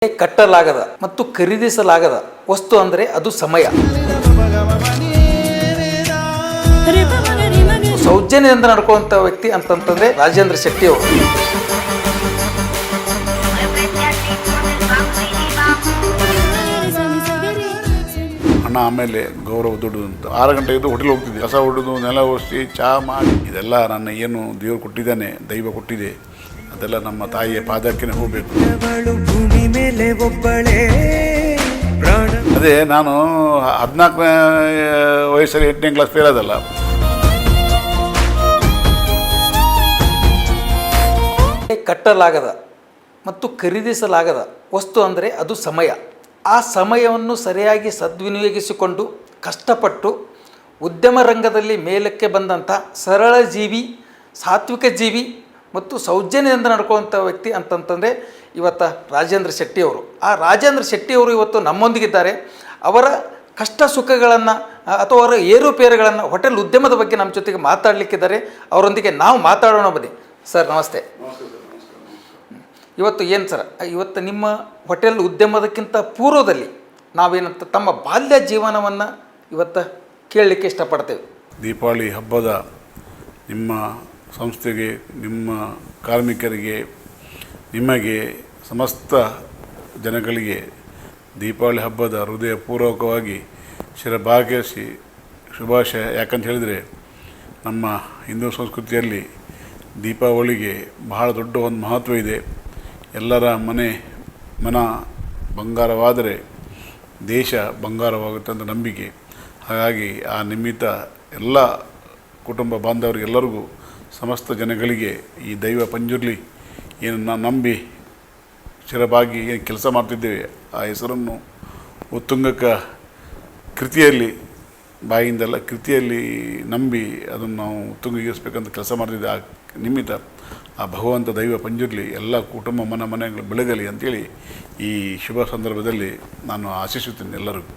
ಕಟ್ಟಲಾಗದ ಮತ್ತು ಖರೀದಿಸಲಾಗದ ವಸ್ತು ಅಂದರೆ ಅದು ಸಮಯ. ಸೌಜನ್ಯದಿಂದ ನಡ್ಕೊಳ್ಳುವಂಥ ವ್ಯಕ್ತಿ ಅಂತಂತಂದ್ರೆ ರಾಜೇಂದ್ರ ಶೆಟ್ಟಿ ಅವರು. ಹಣ ಆಮೇಲೆ ಗೌರವ ದುಡ್ಡು ಅಂತ 6 ಗಂಟೆ ಇದ್ದು ಹೋಟೆಲ್ ಹೋಗ್ತಿದ್ದೆ. ಕಸ ಹೊಡೆದು ನೆಲ ಒರೆಸಿ ಚಹಾ ಮಾಡಿ ಇದೆಲ್ಲ ನನ್ನ ಏನು ದೇವರು ಕೊಟ್ಟಿದ್ದಾನೆ, ದೈವ ಕೊಟ್ಟಿದೆ, ಅದೆಲ್ಲ ನಮ್ಮ ತಾಯಿಯ ಪಾದಕ್ಕೆ ಹೋಗಬೇಕು. ಅದೇ ನಾನು 14ನೇ ವಯಸ್ಸಲ್ಲಿ 8ನೇ ಕ್ಲಾಸ್ ಫೇಲ್ ಆದಲ್ಲ. ಕಟ್ಟಲಾಗದ ಮತ್ತು ಖರೀದಿಸಲಾಗದ ವಸ್ತು ಅಂದರೆ ಅದು ಸಮಯ. ಆ ಸಮಯವನ್ನು ಸರಿಯಾಗಿ ಸದ್ವಿನಿಯೋಗಿಸಿಕೊಂಡು ಕಷ್ಟಪಟ್ಟು ಉದ್ಯಮ ರಂಗದಲ್ಲಿ ಮೇಲಕ್ಕೆ ಬಂದಂಥ ಸರಳ ಜೀವಿ, ಸಾತ್ವಿಕ ಜೀವಿ ಮತ್ತು ಸೌಜನ್ಯದಿಂದ ನಡ್ಕೊಳ್ಳುವಂಥ ವ್ಯಕ್ತಿ ಅಂತಂತಂದರೆ ಇವತ್ತು ರಾಜೇಂದ್ರ ಶೆಟ್ಟಿ ಅವರು. ಆ ರಾಜೇಂದ್ರ ಶೆಟ್ಟಿ ಅವರು ಇವತ್ತು ನಮ್ಮೊಂದಿಗಿದ್ದಾರೆ. ಅವರ ಕಷ್ಟ ಸುಖಗಳನ್ನು ಅಥವಾ ಅವರ ಏರುಪೇರುಗಳನ್ನು, ಹೋಟೆಲ್ ಉದ್ಯಮದ ಬಗ್ಗೆ ನಮ್ಮ ಜೊತೆಗೆ ಮಾತಾಡಲಿಕ್ಕಿದ್ದಾರೆ. ಅವರೊಂದಿಗೆ ನಾವು ಮಾತಾಡೋಣ ಬನ್ನಿ. ಸರ್ ನಮಸ್ತೆ. ಇವತ್ತು ಏನು ಸರ್, ಇವತ್ತು ನಿಮ್ಮ ಹೋಟೆಲ್ ಉದ್ಯಮದಕ್ಕಿಂತ ಪೂರ್ವದಲ್ಲಿ ನಾವೇನಂತ ತಮ್ಮ ಬಾಲ್ಯ ಜೀವನವನ್ನು ಇವತ್ತು ಕೇಳಲಿಕ್ಕೆ ಇಷ್ಟಪಡ್ತೇವೆ. ದೀಪಾವಳಿ ಹಬ್ಬದ ನಿಮ್ಮ ಸಂಸ್ಥೆಗೆ, ನಿಮ್ಮ ಕಾರ್ಮಿಕರಿಗೆ, ನಿಮಗೆ, ಸಮಸ್ತ ಜನಗಳಿಗೆ ದೀಪಾವಳಿ ಹಬ್ಬದ ಹೃದಯಪೂರ್ವಕವಾಗಿ ಶಿರಭಾಗಿಸಿ ಶುಭಾಶಯ. ಯಾಕಂತ ಹೇಳಿದರೆ ನಮ್ಮ ಹಿಂದೂ ಸಂಸ್ಕೃತಿಯಲ್ಲಿ ದೀಪಾವಳಿಗೆ ಬಹಳ ದೊಡ್ಡ ಒಂದು ಮಹತ್ವ ಇದೆ. ಎಲ್ಲರ ಮನ ಬಂಗಾರವಾದರೆ ದೇಶ ಬಂಗಾರವಾಗುತ್ತೆ ಅಂತ ನಂಬಿಕೆ. ಹಾಗಾಗಿ ಆ ನಿಮಿತ್ತ ಎಲ್ಲ ಕುಟುಂಬ ಬಾಂಧವರಿಗೆಲ್ಲರಿಗೂ, ಸಮಸ್ತ ಜನಗಳಿಗೆ ಈ ದೈವ ಪಂಜುರ್ಲಿ ಏನು ನಂಬಿ ಶಿರಬಾಗಿ ಏನು ಕೆಲಸ ಮಾಡ್ತಿದ್ದೇವೆ, ಆ ಹೆಸರನ್ನು ಉತ್ತುಂಗಕ ಕೃತಿಯಲ್ಲಿ, ಬಾಯಿಂದೆಲ್ಲ ಕೃತಿಯಲ್ಲಿ ನಂಬಿ ಅದನ್ನು ನಾವು ಉತ್ತುಂಗೀರಿಸಬೇಕಂತ ಕೆಲಸ ಮಾಡ್ತಿದ್ದೆ. ಆ ನಿಮಿತ್ತ ಆ ಭಗವಂತ ದೈವ ಪಂಜುರ್ಲಿ ಎಲ್ಲ ಕುಟುಂಬ ಮನೆಗಳು ಬೆಳಗಲಿ ಅಂತೇಳಿ ಈ ಶುಭ ಸಂದರ್ಭದಲ್ಲಿ ನಾನು ಆಶಿಸುತ್ತೇನೆ ಎಲ್ಲರಿಗೂ.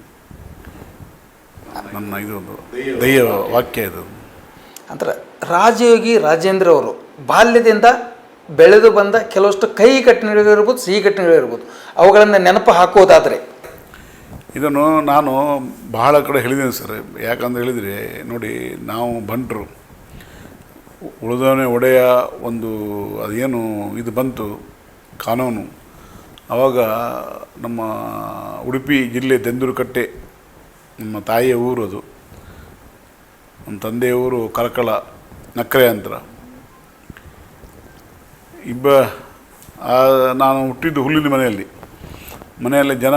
ನನ್ನ ಇದೊಂದು ದೈವ ವಾಕ್ಯ ಇದು. ಅಂದ್ರೆ ರಾಜಯೋಗಿ ರಾಜೇಂದ್ರ ಅವರು ಬಾಲ್ಯದಿಂದ ಬೆಳೆದು ಬಂದ ಕೆಲವಷ್ಟು ಕಹಿ ಘಟನೆಗಳಿರ್ಬೋದು, ಸಿಹಿ ಘಟನೆಗಳಿರ್ಬೋದು, ಅವುಗಳನ್ನು ನೆನಪು ಹಾಕೋದಾದರೆ ಇದನ್ನು ನಾನು ಬಹಳ ಕಡೆ ಹೇಳಿದ್ದೇನೆ ಸರ್. ಯಾಕಂತ ಹೇಳಿದರೆ ನೋಡಿ, ನಾವು ಬಂಟರು, ಉಳಿದವನೇ ಒಡೆಯ ಒಂದು ಅದೇನು ಇದು ಬಂತು ಕಾನೂನು. ಆವಾಗ ನಮ್ಮ ಉಡುಪಿ ಜಿಲ್ಲೆ ದೆಂದೂರುಕಟ್ಟೆ ನಮ್ಮ ತಾಯಿಯ ಊರು, ಅದು ನಮ್ಮ ತಂದೆಯ ಊರು ಕರಕಳ ನಕ್ಕರೆ ಅಂತ. ನಾನು ಹುಟ್ಟಿದ್ದು ಹುಲ್ಲಿನ ಮನೆಯಲ್ಲಿ ಜನ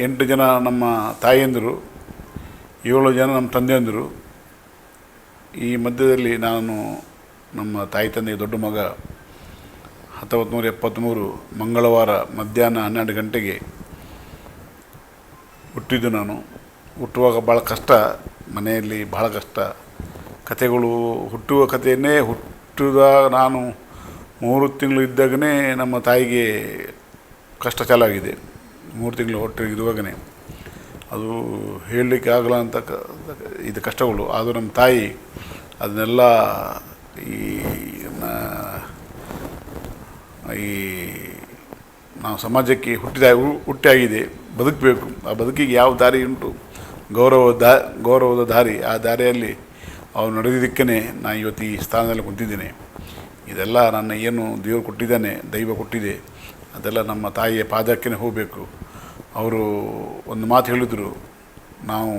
8 ಜನ ನಮ್ಮ ತಾಯಿಯಂದರು, 7 ಜನ ನಮ್ಮ ತಂದೆಯಂದರು. ಈ ಮಧ್ಯದಲ್ಲಿ ನಾನು ನಮ್ಮ ತಾಯಿ ತಂದೆಯ ದೊಡ್ಡ ಮಗ. 1973 ಮಂಗಳವಾರ ಮಧ್ಯಾಹ್ನ 12 ಗಂಟೆಗೆ ಹುಟ್ಟಿದ್ದು ನಾನು. ಹುಟ್ಟುವಾಗ ಭಾಳ ಕಷ್ಟ, ಮನೆಯಲ್ಲಿ ಭಾಳ ಕಷ್ಟ ಕಥೆಗಳು. ಹುಟ್ಟುವ ಕಥೆಯನ್ನೇ ಹುಟ್ಟಿದಾಗ ನಾನು 3 ತಿಂಗಳು ಇದ್ದಾಗಲೇ ನಮ್ಮ ತಾಯಿಗೆ ಕಷ್ಟ ಚಾಲಾಗಿದೆ. 3 ತಿಂಗಳು ಹೊಟ್ಟೆ ಇರುವಾಗಲೇ ಅದು ಹೇಳಲಿಕ್ಕೆ ಆಗಲ್ಲ ಅಂತ ಇದು ಕಷ್ಟಗಳು. ಆದರೂ ನಮ್ಮ ತಾಯಿ ಅದನ್ನೆಲ್ಲ ಈ ನಾವು ಸಮಾಜಕ್ಕೆ ಹುಟ್ಟಾಗಿದೆ, ಬದುಕಬೇಕು. ಆ ಬದುಕಿಗೆ ಯಾವ ದಾರಿ ಉಂಟು, ಗೌರವದ ದಾರಿ. ಆ ದಾರಿಯಲ್ಲಿ ಅವ್ರು ನಡೆದಿದ್ದಕ್ಕೇ ನಾನು ಇವತ್ತು ಈ ಸ್ಥಾನದಲ್ಲಿ ಕುಂತಿದ್ದೇನೆ. ಇದೆಲ್ಲ ನನ್ನ ಏನು ದೇವರು ಕೊಟ್ಟಿದ್ದಾನೆ, ದೈವ ಕೊಟ್ಟಿದೆ, ಅದೆಲ್ಲ ನಮ್ಮ ತಾಯಿಯ ಪಾದಕ್ಕೆ ಹೋಗಬೇಕು. ಅವರು ಒಂದು ಮಾತು ಹೇಳಿದರು, ನಾವು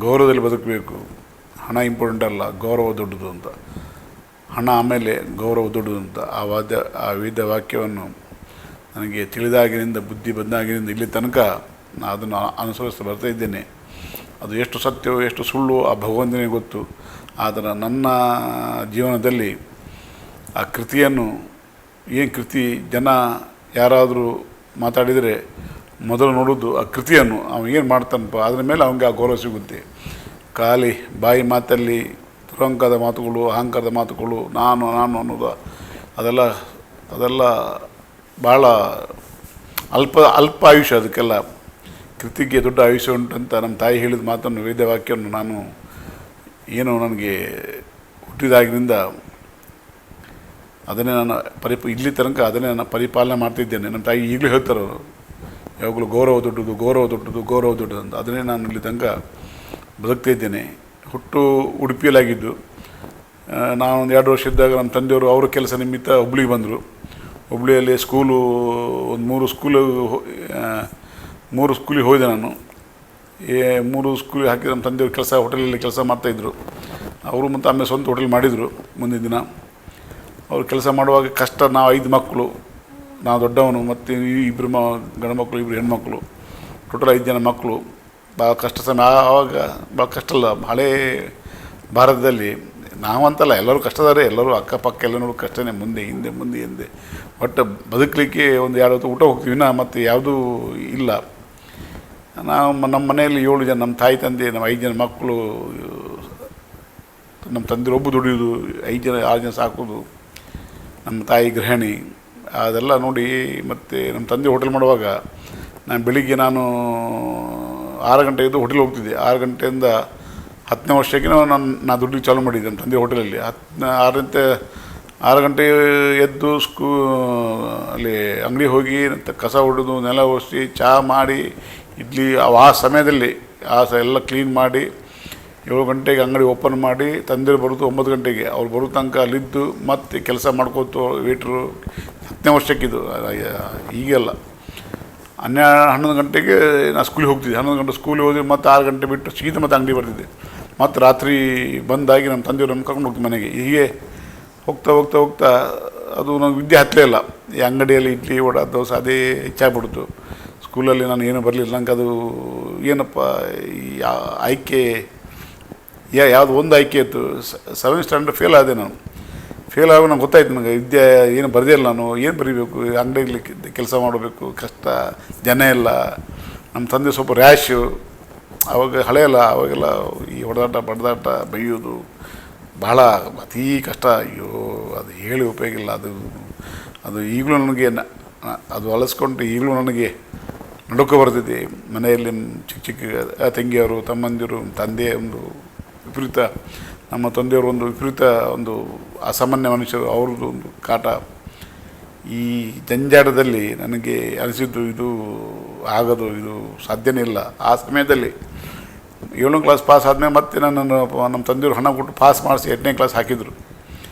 ಗೌರವದಲ್ಲಿ ಬದುಕಬೇಕು, ಹಣ ಇಂಪಾರ್ಟೆಂಟ್ ಅಲ್ಲ, ಗೌರವ ದೊಡ್ಡದು ಅಂತ. ಹಣ ಆಮೇಲೆ ಗೌರವ ದೊಡ್ಡದು ಅಂತ. ಆ ವೇದ ವಾಕ್ಯವನ್ನು ನನಗೆ ತಿಳಿದಾಗಿನಿಂದ, ಬುದ್ಧಿ ಬಂದಾಗಿನಿಂದ ಇಲ್ಲಿ ತನಕ ನಾನು ಅದನ್ನು ಅನುಸರಿಸ್ತಾ ಬರ್ತಾ ಇದ್ದೇನೆ. ಅದು ಎಷ್ಟು ಸತ್ಯವೋ ಎಷ್ಟು ಸುಳ್ಳು ಆ ಭಗವಂತನಿಗೆ ಗೊತ್ತು. ಆದರೆ ನನ್ನ ಜೀವನದಲ್ಲಿ ಆ ಕೃತಿಯನ್ನು, ಏನು ಕೃತಿ, ಜನ ಯಾರಾದರೂ ಮಾತಾಡಿದರೆ ಮೊದಲು ನೋಡೋದು ಆ ಕೃತಿಯನ್ನು, ಅವನು ಏನು ಮಾಡ್ತಾನಪ್ಪ, ಅದರ ಮೇಲೆ ಅವನಿಗೆ ಆ ಗೌರವ ಸಿಗುತ್ತೆ. ಖಾಲಿ ಬಾಯಿ ಮಾತಲ್ಲಿ ದುರಂಕಾರದ ಮಾತುಗಳು, ಅಹಂಕಾರದ ಮಾತುಗಳು, ನಾನು ಅನ್ನೋದು ಅದೆಲ್ಲ ಭಾಳ ಅಲ್ಪ ಆಯುಷ್ಯ. ಅದಕ್ಕೆಲ್ಲ ಕೃತಿಗೆ ದೊಡ್ಡ ಆಯುಷ್ಯ ಉಂಟಂತ ನಮ್ಮ ತಾಯಿ ಹೇಳಿದ ಮಾತನ್ನು, ವೇದವಾಕ್ಯವನ್ನು ನಾನು ನನಗೆ ಹುಟ್ಟಿದಾಗಿನಿಂದ ಅದನ್ನೇ ನಾನು ಇಲ್ಲಿ ತನಕ ಅದನ್ನೇ ನಾನು ಪರಿಪಾಲನೆ ಮಾಡ್ತಿದ್ದೇನೆ. ನಮ್ಮ ತಾಯಿ ಈಗಲೂ ಹೇಳ್ತಾರೆ ಅವರು, ಯಾವಾಗಲೂ ಗೌರವ ದೊಡ್ಡದು, ಗೌರವ ದೊಡ್ಡದು, ಗೌರವ ದೊಡ್ಡದು ಅಂತ. ಅದನ್ನೇ ನಾನು ಇಲ್ಲಿ ತನಕ ಬದುಕ್ತಾ ಇದ್ದೇನೆ. ಹುಟ್ಟು ಉಡುಪಿಯಲ್ಲಾಗಿದ್ದು, ನಾನು ಒಂದು 2 ವರ್ಷ ಇದ್ದಾಗ ನಮ್ಮ ತಂದೆಯವರು ಅವರ ಕೆಲಸ ನಿಮಿತ್ತ ಹುಬ್ಳಿಗೆ ಬಂದರು. ಹುಬ್ಳಿಯಲ್ಲಿ ಸ್ಕೂಲು ಒಂದು 3 ಸ್ಕೂಲಿಗೆ ಹೋದೆ ನಾನು. 3 ಸ್ಕೂಲಿಗೆ ಹಾಕಿ ನಮ್ಮ ತಂದೆಯವ್ರ ಕೆಲಸ ಹೋಟೆಲಲ್ಲಿ ಕೆಲಸ ಮಾಡ್ತಾಯಿದ್ರು ಅವರು. ಮತ್ತು ಆಮೇಲೆ ಸ್ವಂತ ಹೋಟೆಲ್ ಮಾಡಿದರು ಮುಂದಿನ ದಿನ. ಅವ್ರು ಕೆಲಸ ಮಾಡುವಾಗ ಕಷ್ಟ. ನಾವು 5 ಮಕ್ಕಳು, ನಾವು ದೊಡ್ಡವನು ಮತ್ತು 2 ಗಂಡು ಮಕ್ಕಳು, 2 ಹೆಣ್ಮಕ್ಳು, ಟೋಟಲ್ 5 ಜನ ಮಕ್ಕಳು. ಭಾಳ ಕಷ್ಟ ಸಮಯ ಆವಾಗ. ಭಾಳ ಕಷ್ಟ ಅಲ್ಲ, ಹಳೇ ಭಾರತದಲ್ಲಿ ನಾವಂತಲ್ಲ, ಎಲ್ಲರೂ ಕಷ್ಟದಾರೆ, ಎಲ್ಲರೂ ಅಕ್ಕಪಕ್ಕ ಎಲ್ಲರೂ ಕಷ್ಟನೇ, ಮುಂದೆ ಹಿಂದೆ. ಒಟ್ಟು ಬದುಕಲಿಕ್ಕೆ ಒಂದು 2 ಹೊತ್ತು ಊಟ ಹೋಗ್ತೀವಿ ಮತ್ತು ಯಾವುದೂ ಇಲ್ಲ. ನಾವು ನಮ್ಮ ಮನೆಯಲ್ಲಿ 7 ಜನ, ನಮ್ಮ ತಾಯಿ ತಂದೆ, ನಮ್ಮ 5 ಜನ ಮಕ್ಕಳು. ನಮ್ಮ ತಂದೆ ಒಬ್ಬ ದುಡಿಯೋದು, 5 ಜನ 6 ಜನ ಸಾಕೋದು. ನಮ್ಮ ತಾಯಿ ಗೃಹಿಣಿ. ಅದೆಲ್ಲ ನೋಡಿ ಮತ್ತು ನಮ್ಮ ತಂದೆ ಹೋಟೆಲ್ ಮಾಡುವಾಗ ನಾನು ಬೆಳಿಗ್ಗೆ 6 ಗಂಟೆ ಎದ್ದು ಹೋಟೆಲ್ ಹೋಗ್ತಿದ್ದೆ. 6 ಗಂಟೆಯಿಂದ 10ನೇ ವರ್ಷಕ್ಕೆ ನಾನು ದುಡ್ಡಿಗೆ ಚಾಲೂ ಮಾಡಿದ್ದೆ ನಮ್ಮ ತಂದೆ ಹೋಟೆಲಲ್ಲಿ. 6 ಗಂಟೆ ಎದ್ದು ಅಲ್ಲಿ ಅಂಗಡಿ ಹೋಗಿ ಕಸ ಹೊಡೆದು, ನೆಲ ಒರೆಸಿ, ಚಹಾ ಮಾಡಿ, ಇಡ್ಲಿ ಆ ಸಮಯದಲ್ಲಿ ಎಲ್ಲ ಕ್ಲೀನ್ ಮಾಡಿ 7 ಗಂಟೆಗೆ ಅಂಗಡಿ ಓಪನ್ ಮಾಡಿ, ತಂದೆರು ಬರೋದು 9 ಗಂಟೆಗೆ. ಅವ್ರು ಬರೋ ತನಕ ಅಲ್ಲಿದ್ದು ಮತ್ತೆ ಕೆಲಸ ಮಾಡ್ಕೋತು ವೇಟ್ರು. 10ನೇ ವರ್ಷಕ್ಕಿದ್ದು, ಈಗೆಲ್ಲ 11 ಗಂಟೆಗೆ ನಾನು ಸ್ಕೂಲಿಗೆ ಹೋಗ್ತಿದ್ದೆ. 11 ಗಂಟೆ ಸ್ಕೂಲಿಗೆ ಹೋಗಿ ಮತ್ತು 6 ಗಂಟೆ ಬಿಟ್ಟು ಸೀದಾ ಮತ್ತೆ ಅಂಗಡಿ ಬರ್ತಿದ್ದೆ. ಮತ್ತು ರಾತ್ರಿ ಬಂದಾಗಿ ನಮ್ಮ ತಂದೆಯವರು ನಮ್ಮ ಕರ್ಕೊಂಡು ಹೋಗ್ತೀವಿ ಮನೆಗೆ. ಹೀಗೆ ಹೋಗ್ತಾ ಅದು ನನಗೆ ವಿದ್ಯೆ ಹತ್ತಲೇ ಇಲ್ಲ. ಈ ಅಂಗಡಿಯಲ್ಲಿ ಇಡ್ಲಿ ವಡೆ ದೋಸೆ ಅದೇ ಹೆಚ್ಚಾಗ್ಬಿಡ್ತು. ಸ್ಕೂಲಲ್ಲಿ ನಾನು ಏನೂ ಬರಲಿಲ್ಲ. ನಂಗೆ ಅದು ಏನಪ್ಪ ಈ ಆಯ್ಕೆ ಯಾವುದು ಒಂದು ಆಯ್ಕೆ ಇತ್ತು. 7th ಸ್ಟ್ಯಾಂಡರ್ಡ್ ಫೇಲ್ ಆದೆ ನಾನು. ಫೇಲ್ ಆಗ ನಂಗೆ ಗೊತ್ತಾಯ್ತು, ನನಗೆ ವಿದ್ಯೆ ಏನು ಬರೆದೇ ಇಲ್ಲ. ನಾನು ಏನು ಬರೀಬೇಕು, ಅಂಗಡಿಯಲ್ಲಿ ಕೆಲಸ ಮಾಡಬೇಕು, ಕಷ್ಟ, ಜನ ಇಲ್ಲ. ನಮ್ಮ ತಂದೆ ಸ್ವಲ್ಪ ರ್ಯಾಶು. ಆವಾಗ ಹಳೆಯಲ್ಲ, ಅವಾಗೆಲ್ಲ ಈ ಹೊಡೆದಾಟ ಬಡ್ದಾಟ ಬೈಯೋದು ಭಾಳ ಅತೀ ಕಷ್ಟ. ಅಯ್ಯೋ, ಅದು ಹೇಳಿ ಉಪಯೋಗ ಇಲ್ಲ. ಅದು ಈಗಲೂ ನನಗೆ ಅದು ಅಲಸ್ಕೊಂಡು ಈಗಲೂ ನನಗೆ ನಡುಕ ಬರ್ತಿದೆ. ಮನೆಯಲ್ಲಿ ಚಿಕ್ಕ ತಂಗಿಯವರು, ತಮ್ಮಂದಿರು, ತಂದೆಯ ಒಂದು ವಿಪರೀತ, ನಮ್ಮ ತಂದೆಯವರು ಒಂದು ವಿಪರೀತ, ಒಂದು ಅಸಾಮಾನ್ಯ ಮನುಷ್ಯರು, ಅವ್ರದ್ದು ಒಂದು ಕಾಟ. ಈ ಜಂಜಾಟದಲ್ಲಿ ನನಗೆ ಅನಿಸಿದ್ದು ಇದು ಆಗೋದು, ಇದು ಸಾಧ್ಯನೇ ಇಲ್ಲ. ಆ ಸಮಯದಲ್ಲಿ 7ನೇ ಕ್ಲಾಸ್ ಪಾಸ್ ಆದಮೇಲೆ ಮತ್ತೆ ನನ್ನನ್ನು ನಮ್ಮ ತಂದೆಯವರು ಹಣ ಕೊಟ್ಟು ಪಾಸ್ ಮಾಡಿಸಿ 8ನೇ ಕ್ಲಾಸ್ ಹಾಕಿದರು.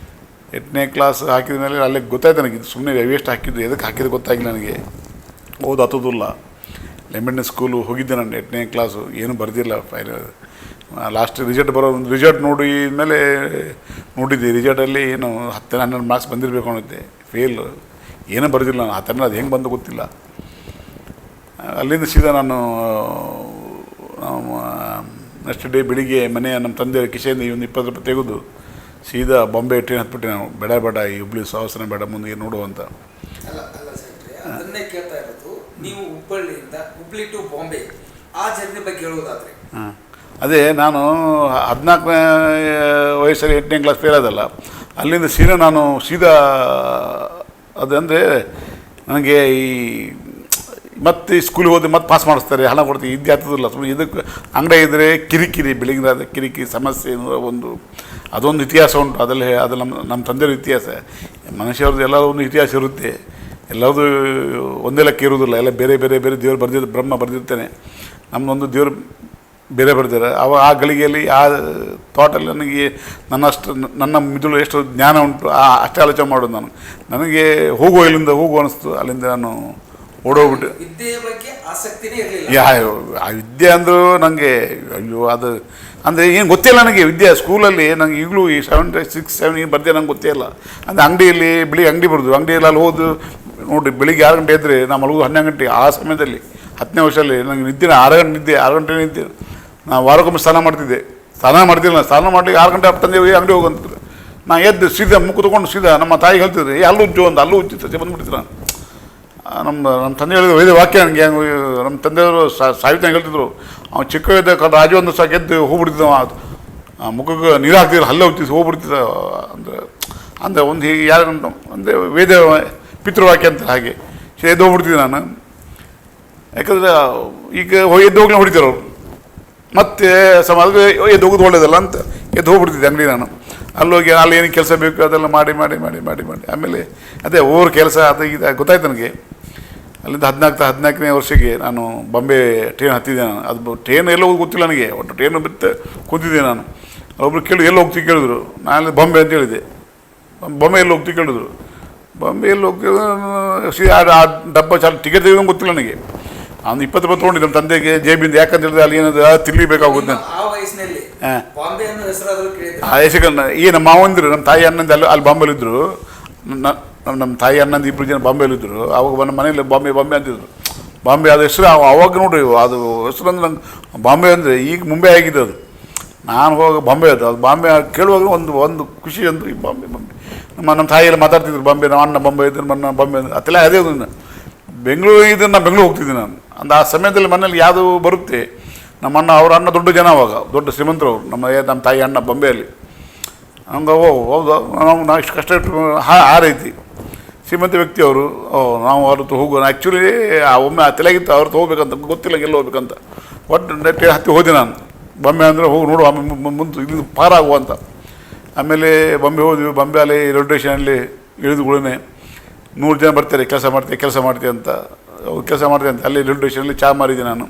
8ನೇ ಕ್ಲಾಸ್ ಹಾಕಿದ ಮೇಲೆ ಅಲ್ಲೇ ಗೊತ್ತಾಯ್ತು ನನಗೆ, ಇದು ಸುಮ್ಮನೆ ವೇಸ್ಟ್ ಹಾಕಿದ್ದು, ಎದಕ್ಕೆ ಹಾಕಿದ್ದು ಗೊತ್ತಾಗಿಲ್ಲ ನನಗೆ. ಓದು ಹತ್ತೋದಿಲ್ಲ. ಲೆಮಿಡ್ನ ಸ್ಕೂಲು ಹೋಗಿದ್ದೆ ನಾನು 8ನೇ ಕ್ಲಾಸು, ಏನೂ ಬರೆದಿಲ್ಲ. ಲಾಸ್ಟ್ ರಿಸಲ್ಟ್ ನೋಡಿ ಮೇಲೆ ನೋಡಿದ್ದೆ. ರಿಸಲ್ಟಲ್ಲಿ ಏನು 10-12 ಮಾರ್ಕ್ಸ್ ಬಂದಿರಬೇಕು ಅನ್ನಿದ್ದೆ. ಫೇಲ್, ಏನೂ ಬರೆದಿಲ್ಲ ನಾನು. 10 ಅದು ಹೆಂಗೆ ಬಂದು ಗೊತ್ತಿಲ್ಲ. ಅಲ್ಲಿಂದ ಸೀದಾ ನಾನು ನೆಕ್ಸ್ಟ್ ಡೇ ಬೆಳಿಗ್ಗೆ ನಮ್ಮ ತಂದೆಯ ಕಿಶೆಯಿಂದ ಒಂದು 20 ರೂಪಾಯಿ ತೆಗೆದು ಸೀದಾ ಬಾಂಬೆ ಟ್ರೈನ್ ಹತ್ಬಿಟ್ಟೆ ನಾವು. ಬೇಡ ಈ ಹುಬ್ಳಿ ಸಾಹಸನ ಬೇಡ, ಮುಂದೆ ನೋಡುವಂತ. ಅದನ್ನೇ ಕೇಳ್ತಾ ಇರೋದು. ನೀವು ಹುಬ್ಳಿ ಟು ಬಾಂಬೆ ಆ ಜರ್ನಿ ಬಗ್ಗೆ ಹೇಳುವುದಾದ್ರೆ, ಅದೇ ನಾನು 14ನೇ ವಯಸ್ಸಲ್ಲಿ 8ನೇ ಕ್ಲಾಸ್ ಫೇಲ್ ಆದಲ್ಲ, ಅಲ್ಲಿಂದ ಸೀದಾ ಅದಂದರೆ ನನಗೆ ಈ ಮತ್ತೆ ಸ್ಕೂಲಿಗೆ ಹೋದ್ರೆ ಮತ್ತೆ ಪಾಸ್ ಮಾಡಿಸ್ತಾರೆ, ಹಣ ಕೊಡ್ತೀವಿ, ಇದು ಆಗ್ತದಿಲ್ಲ. ಸುಮ್ಮನೆ ಇದಕ್ಕೆ ಅಂಗಡಿ ಇದ್ದರೆ ಕಿರಿಕಿರಿ, ಬೆಳಗಿನ ಕಿರಿಕಿರಿ ಸಮಸ್ಯೆ ಅದೊಂದು ಇತಿಹಾಸ ಉಂಟು. ಅದರಲ್ಲಿ ಅದು ನಮ್ಮ ತಂದೆಯವ್ರ ಇತಿಹಾಸ. ಮನುಷ್ಯವ್ರದ್ದು ಎಲ್ಲರೂ ಒಂದು ಇತಿಹಾಸ ಇರುತ್ತೆ. ಎಲ್ಲರದು ಒಂದೇ ಲೆಕ್ಕ ಇರೋದಿಲ್ಲ. ಎಲ್ಲ ಬೇರೆ ದೇವ್ರು ಬರೆದಿದ್ದು, ಬ್ರಹ್ಮ ಬರೆದಿರ್ತಾನೆ. ನಮ್ಮದೊಂದು ದೇವ್ರು ಬೇರೆ ಬರ್ತಾರೆ. ಆ ಗಳಿಗೆಯಲ್ಲಿ ಆ ಥಾಟಲ್ಲಿ ನನಗೆ ನನ್ನ ಮಿದುಳು ಎಷ್ಟು ಜ್ಞಾನ ಉಂಟು ಅಷ್ಟೇ ಆಲೋಚನೆ ಮಾಡೋದು ನಾನು. ನನಗೆ ಇಲ್ಲಿಂದ ಹೋಗು ಅನಿಸ್ತು. ಅಲ್ಲಿಂದ ನಾನು ಓಡೋಗ್ಬಿಟ್ಟು ವಿದ್ಯೆಯ ಬಗ್ಗೆ ಆಸಕ್ತಿನೇ ಇರಲಿಲ್ಲ. ಆ ವಿದ್ಯೆ ಅಂದರೂ ನನಗೆ ಅಯ್ಯೋ, ಅದು ಅಂದರೆ ಏನು ಗೊತ್ತಿಲ್ಲ ನನಗೆ. ವಿದ್ಯೆ ಸ್ಕೂಲಲ್ಲಿ ನನಗೆ ಈಗಲೂ ಈ 7, 6, 7 ಬರ್ದೆ ನಂಗೆ ಗೊತ್ತೇ ಇಲ್ಲ. ಅಂದರೆ ಅಂಗಡಿಯಲ್ಲಿ ಬೆಳಿಗ್ಗೆ ಅಂಗಡಿ ಬರೋದು, ಅಂಗಡಿಯಲ್ಲಿ ಅಲ್ಲಿ ಹೋದು ನೋಡಿ ಬೆಳಿಗ್ಗೆ 6 ಗಂಟೆ ಇದ್ದರೆ ನಾವು ಮಲಗೋದು 12 ಗಂಟೆ. ಆ ಸಮಯದಲ್ಲಿ 10ನೇ ವರ್ಷದಲ್ಲಿ ನನಗೆ ನಿದ್ದೆ 6 ಗಂಟೆ ನಿದ್ದೆ. ನಾನು ವಾರಕ್ಕೊಮ್ಮೆ ಸ್ನಾನ ಮಾಡ್ತಿದ್ದೆ. ಸ್ನಾನ ಮಾಡಲಿಕ್ಕೆ 6 ಗಂಟೆ ತಂದೆ ಅಂಗಡಿ ಹೋಗಂತಿದ್ರು. ನಾನು ಎದ್ದು ಸೀದಾ ಮುಕ್ಕು ತೊಗೊಂಡು ಸೀದಾ ನಮ್ಮ ತಾಯಿಗೆ ಹೇಳ್ತಿದ್ರು, ಅಲ್ಲೂ ಉಜ್ಜು ಅಂತ. ಅಲ್ಲೂ ಉಜ್ಜಿ ಸಚ್ಚೆ ಬಂದುಬಿಡ್ತಿದ್ರು ನಾನು. ನಮ್ಮ ತಂದೆ ಹೇಳಿದ್ರು ವೇದ ವಾಕ್ಯ ನನಗೆ. ನಮ್ಮ ತಂದೆಯವರು ಸಾಹಿತ್ಯ ಹೇಳ್ತಿದ್ರು, ಅವ್ನು ಚಿಕ್ಕ ಇದ್ದ ರಾಜು ಒಂದು ಸಹ ಗೆದ್ದು ಹೋಗ್ಬಿಡ್ತಿದ್ದ, ಮುಖಕ್ಕೆ ನೀರು ಹಾಕ್ತಿದ್ರು, ಹಲ್ಲ ಹೋಗ್ತಿದ್ದು ಹೋಗ್ಬಿಡ್ತಿದ್ದ. ಅಂದರೆ ಒಂದು ಹೀಗೆ ಯಾರು ಅಂದರೆ ವೇದ ಪಿತೃವಾಕ್ಯ ಅಂತ ಹಾಗೆ ಎದ್ದು ಹೋಗ್ಬಿಡ್ತಿದ್ದೆ ನಾನು. ಯಾಕಂದರೆ ಈಗ ಎದ್ದು ಹೋಗ್ಲೇ ಹೊಡಿತಾರೆ ಅವರು. ಮತ್ತೆ ಎದ್ದು ಹೋಗೋದು ಒಳ್ಳೇದಲ್ಲ ಅಂತ ಎದ್ದು ಹೋಗ್ಬಿಡ್ತಿದ್ದೆ ಅಂಗಡಿ ನಾನು. ಅಲ್ಲೋಗಿ ಅಲ್ಲಿ ಏನು ಕೆಲಸ ಬೇಕು ಅದೆಲ್ಲ ಮಾಡಿ ಮಾಡಿ ಮಾಡಿ ಮಾಡಿ ಮಾಡಿ ಆಮೇಲೆ ಅದೇ ಓವರ್ ಕೆಲಸ ಅದು ಇದು ಗೊತ್ತಾಯ್ತು ನನಗೆ. ಅಲ್ಲಿಂದ 14ನೇ ವರ್ಷಕ್ಕೆ ನಾನು ಬಾಂಬೆ ಟ್ರೈನ್ ಹತ್ತಿದ್ದೆ. ನಾನು ಅದು ಟ್ರೈನ್ ಎಲ್ಲೋ ಗೊತ್ತಿಲ್ಲ ನನಗೆ, ಒಟ್ಟು ಟ್ರೈನು ಬಿಟ್ಟು ಕೂತಿದ್ದೆ ನಾನು. ಒಬ್ಬರು ಎಲ್ಲಿ ಹೋಗ್ತೀವಿ ಕೇಳಿದ್ರು. ನಾನು ಬಾಂಬೆ ಅಂತ ಹೇಳಿದೆ. ಬಾಂಬೆ ಎಲ್ಲಿ ಹೋಗ್ತೀವಿ ಕೇಳಿದ್ರು. ಬಾಂಬೆ ಎಲ್ಲಿ ಹೋಗ್ತೀವಿ ಆ ಡಬ್ಬ ಟಿಕೆಟ್ ತೆಗೆದು ಗೊತ್ತಿಲ್ಲ ನನಗೆ. ಅವ್ನು 20 ರೂಪಾಯಿ ತೊಗೊಂಡಿದ್ದೆ ನಮ್ಮ ತಂದೆಗೆ ಜೇಬಿಂದ. ಯಾಕಂತ ಹೇಳಿದ್ರೆ ಅಲ್ಲಿ ಏನದು ತಿರ್ಲಿಬೇಕಾಗುತ್ತೆ ನಾನು. ಆ ವಯಸ್ಸಿಗೆ ಈ ನಮ್ಮ ಮಾವಂದಿರು ನಮ್ಮ ತಾಯಿ ಅಣ್ಣಂದು ಅಲ್ಲಿ ಬಾಂಬೆಲಿದ್ದರು. ನಮ್ಮ ತಾಯಿ ಅಣ್ಣಂದು 2 ಜನ ಬಾಂಬೆಲಿದ್ದರು. ಅವಾಗ ನಮ್ಮ ಮನೇಲಿ ಬಾಂಬೆ ಅಂತಿದ್ರು. ಬಾಂಬೆ ಅದು ಹೆಸರು ಅವಾಗ ನೋಡ್ರಿ, ಅದು ಹೆಸರು ಅಂದ್ರೆ ನಂಗೆ ಬಾಂಬೆ ಅಂದರೆ ಈಗ ಮುಂಬೈ ಆಗಿದೆ ಅದು. ನಾನು ಹೋಗಿ ಬಾಂಬೆ ಅದು ಬಾಂಬೆ ಕೇಳುವಾಗ ಒಂದು ಖುಷಿ ಅಂದ್ರೆ ಈ ಬಾಂಬೆ ನಮ್ಮ ತಾಯಿಯೆಲ್ಲ ಮಾತಾಡ್ತಿದ್ರು. ಬಾಂಬೆ ನಮ್ಮ ಅಣ್ಣ ಬಾಂಬೆ ಇದ್ರು, ನನ್ನ ಬಾಂಬೆ ಅದೆಲ್ಲ ಅದೇ ಬೆಂಗಳೂರು ಇದ್ರೆ ನಾನು ಬೆಂಗಳೂರು ಹೋಗ್ತಿದ್ದೆ ನಾನು. ಆ ಸಮಯದಲ್ಲಿ ಮನೇಲಿ ಯಾವುದು ಬರುತ್ತೆ. ನಮ್ಮ ಅಣ್ಣ ಅವ್ರ ಅಣ್ಣ ದೊಡ್ಡ ಜನ, ಅವಾಗ ದೊಡ್ಡ ಶ್ರೀಮಂತರು ನಮ್ಮ ತಾಯಿ ಅಣ್ಣ ಬಾಂಬೆಯಲ್ಲಿ. ಹಂಗೆ ಹೌದು ನಾವು ಇಷ್ಟು ಕಷ್ಟ ಇಟ್ಟು ಆ ರೀತಿ ಶ್ರೀಮಂತ ವ್ಯಕ್ತಿ ಅವರು. ನಾವು ಅವ್ರ ಹತ್ರ ಹೋಗೋಣ. ಆ್ಯಕ್ಚುಲಿ ಒಮ್ಮೆ ತಲೆಗಿತ್ತು ಅವ್ರ ಹತ್ರ ಹೋಗ್ಬೇಕಂತ, ಗೊತ್ತಿಲ್ಲ ಎಲ್ಲಿ ಹೋಗ್ಬೇಕಂತ. ಒಟ್ಟು ಹತ್ತಿ ಹೋದೆ ನಾನು. ಬಾಂಬೆ ಅಂದರೆ ಹೋಗಿ ನೋಡುವ ಮುಂದೆ ಇಲ್ಲಿಂದ ಪಾರಾಗುವಂತ. ಆಮೇಲೆ ಬಾಂಬೆ ಹೋದ್ವಿ. ಬಾಂಬೆ ಅಲ್ಲಿ ರೈಲ್ವೆ ಸ್ಟೇಷನಲ್ಲಿ ಇಳಿದು ಕೂಡಲೇ 100 ಜನ ಬರ್ತಾರೆ, ಕೆಲಸ ಮಾಡ್ತೀವಿ ಅಂತ. ಕೆಲಸ ಮಾಡ್ತೀವಿ ಅಂತ ಅಲ್ಲಿ ರೈಲ್ವೆ ಸ್ಟೇಷನಲ್ಲಿ ಚಹಾ ಮಾರಿದೆ ನಾನು.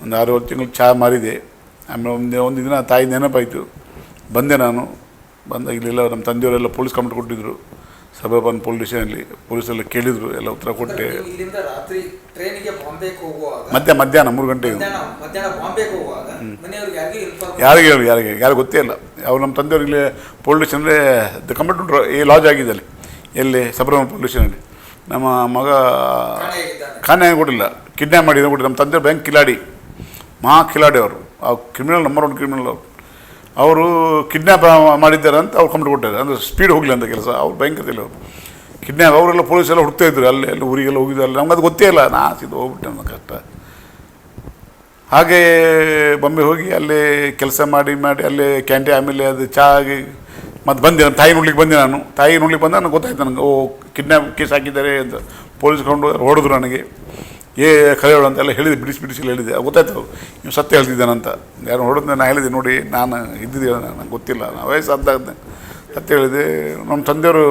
ಒಂದು 6-7 ತಿಂಗಳು ಚಹಾ ಮಾರಿದೆ. ಆಮೇಲೆ ಒಂದು ದಿನ ತಾಯಿ ನೆನಪಾಯಿತು. ಬಂದೆ ನಾನು. ಬಂದಾಗ ಇಲ್ಲೆಲ್ಲ ನಮ್ಮ ತಂದೆಯವರೆಲ್ಲ ಪೊಲೀಸ್ ಕಂಪ್ಲೇಂಟ್ ಕೊಟ್ಟಿದ್ದರು. ಸಬರ್ಬನ್ ಪೊಲೀಸ್ ಸ್ಟೇಷನಲ್ಲಿ ಪೊಲೀಸೆಲ್ಲ ಕೇಳಿದರು, ಎಲ್ಲ ಉತ್ತರ ಕೊಟ್ಟೆ. ಮಧ್ಯಾಹ್ನ 3 ಗಂಟೆಗೆ ಯಾರಿಗೆ ಗೊತ್ತೇ ಇಲ್ಲ. ಅವ್ರು ನಮ್ಮ ತಂದೆಯವ್ರು ಇಲ್ಲಿ ಪೊಲೀಸ್ ಸ್ಟೇಷನ್ಲೇ ಕಂಪ್ಲೇಂಟ್ ಉಂಟು. ಈ ಲಾಜ್ ಆಗಿದೆ ಅಲ್ಲಿ, ಎಲ್ಲಿ ಸಬರ್ಬನ್ ಪೊಲೀಸ್ ಸ್ಟೇಷನಲ್ಲಿ. ನಮ್ಮ ಮಗ ಕಾಣೆ ಕೊಟ್ಟಿಲ್ಲ, ಕಿಡ್ನ್ಯಾಪ್ ಮಾಡಿದ ಕೊಟ್ಟಿಲ್ಲ. ನಮ್ಮ ತಂದೆ ಬ್ಯಾಂಕ್ ಕಿಲಾಡಿ, ಕಿಲಾಡಿ ಅವರು. ಆ ಕ್ರಿಮಿನಲ್ ನಂಬರ್ 1 ಕ್ರಿಮಿನಲ್ ಅವರು ಕಿಡ್ನ್ಯಾಪ್ ಮಾಡಿದ್ದಾರೆ ಅಂತ ಅವ್ರು ಕಂಪ್ಲೇಂಟ್ ಕೊಟ್ಟಿದ್ದಾರೆ. ಅಂದರೆ ಸ್ಪೀಡ್ ಹೋಗಲಿ ಅಂತ ಕೆಲಸ. ಅವ್ರು ಭಯಂಕರದಲ್ಲಿ ಅವರು ಕಿಡ್ನ್ಯಾಪ್. ಅವರೆಲ್ಲ ಪೊಲೀಸೆಲ್ಲ ಹುಡ್ತಾ ಇದ್ರು. ಅಲ್ಲಿ ಊರಿಗೆಲ್ಲ ಹೋಗಿದ್ದು. ಅಲ್ಲಿ ನಮ್ಗೆ ಅದು ಗೊತ್ತೇ ಇಲ್ಲ. ಇದು ಹೋಗ್ಬಿಟ್ಟೆ ನನ್ನ ಕಷ್ಟ. ಹಾಗೇ ಬಾಂಬೆ ಹೋಗಿ ಅಲ್ಲೇ ಕೆಲಸ ಮಾಡಿ ಅಲ್ಲೇ ಕ್ಯಾಂಟೀನ್. ಆಮೇಲೆ ಅದು ಚಹಾಗಿ ಮತ್ತು ಬಂದೆ. ನಮ್ಮ ತಾಯಿ ನೋಡ್ಲಿಕ್ಕೆ ಬಂದೆ ನಾನು. ತಾಯಿ ನೋಡ್ಲಿಕ್ಕೆ ಬಂದ ನನಗೆ ಗೊತ್ತಾಯ್ತು ನನಗೆ. ಕಿಡ್ನ್ಯಾಪ್ ಕೇಸ್ ಹಾಕಿದ್ದಾರೆ ಅಂತ ಪೊಲೀಸ್ ಹೊಡೆದ್ರು ನನಗೆ. ಕರೆಯೋಳು ಅಂತೆಲ್ಲ ಹೇಳಿದೆ, ಬಿಡಿಸಿ ಹೇಳಿದೆ. ಗೊತ್ತಾಯ್ತು ನೀವು ಸತ್ಯ ಹೇಳ್ತಿದ್ದಾನಂತ. ಯಾರು ಹೊಡೆದು ನಾನು ಹೇಳಿದೆ, ನೋಡಿ ನಾನು ಇದ್ದಿದ್ದೆ, ನನಗೆ ಗೊತ್ತಿಲ್ಲ, ನಾನು ವಯಸ್ಸು ಅದಾಗ್ದೆ ಸತ್ಯ ಹೇಳಿದೆ. ನಮ್ಮ ತಂದೆಯವರು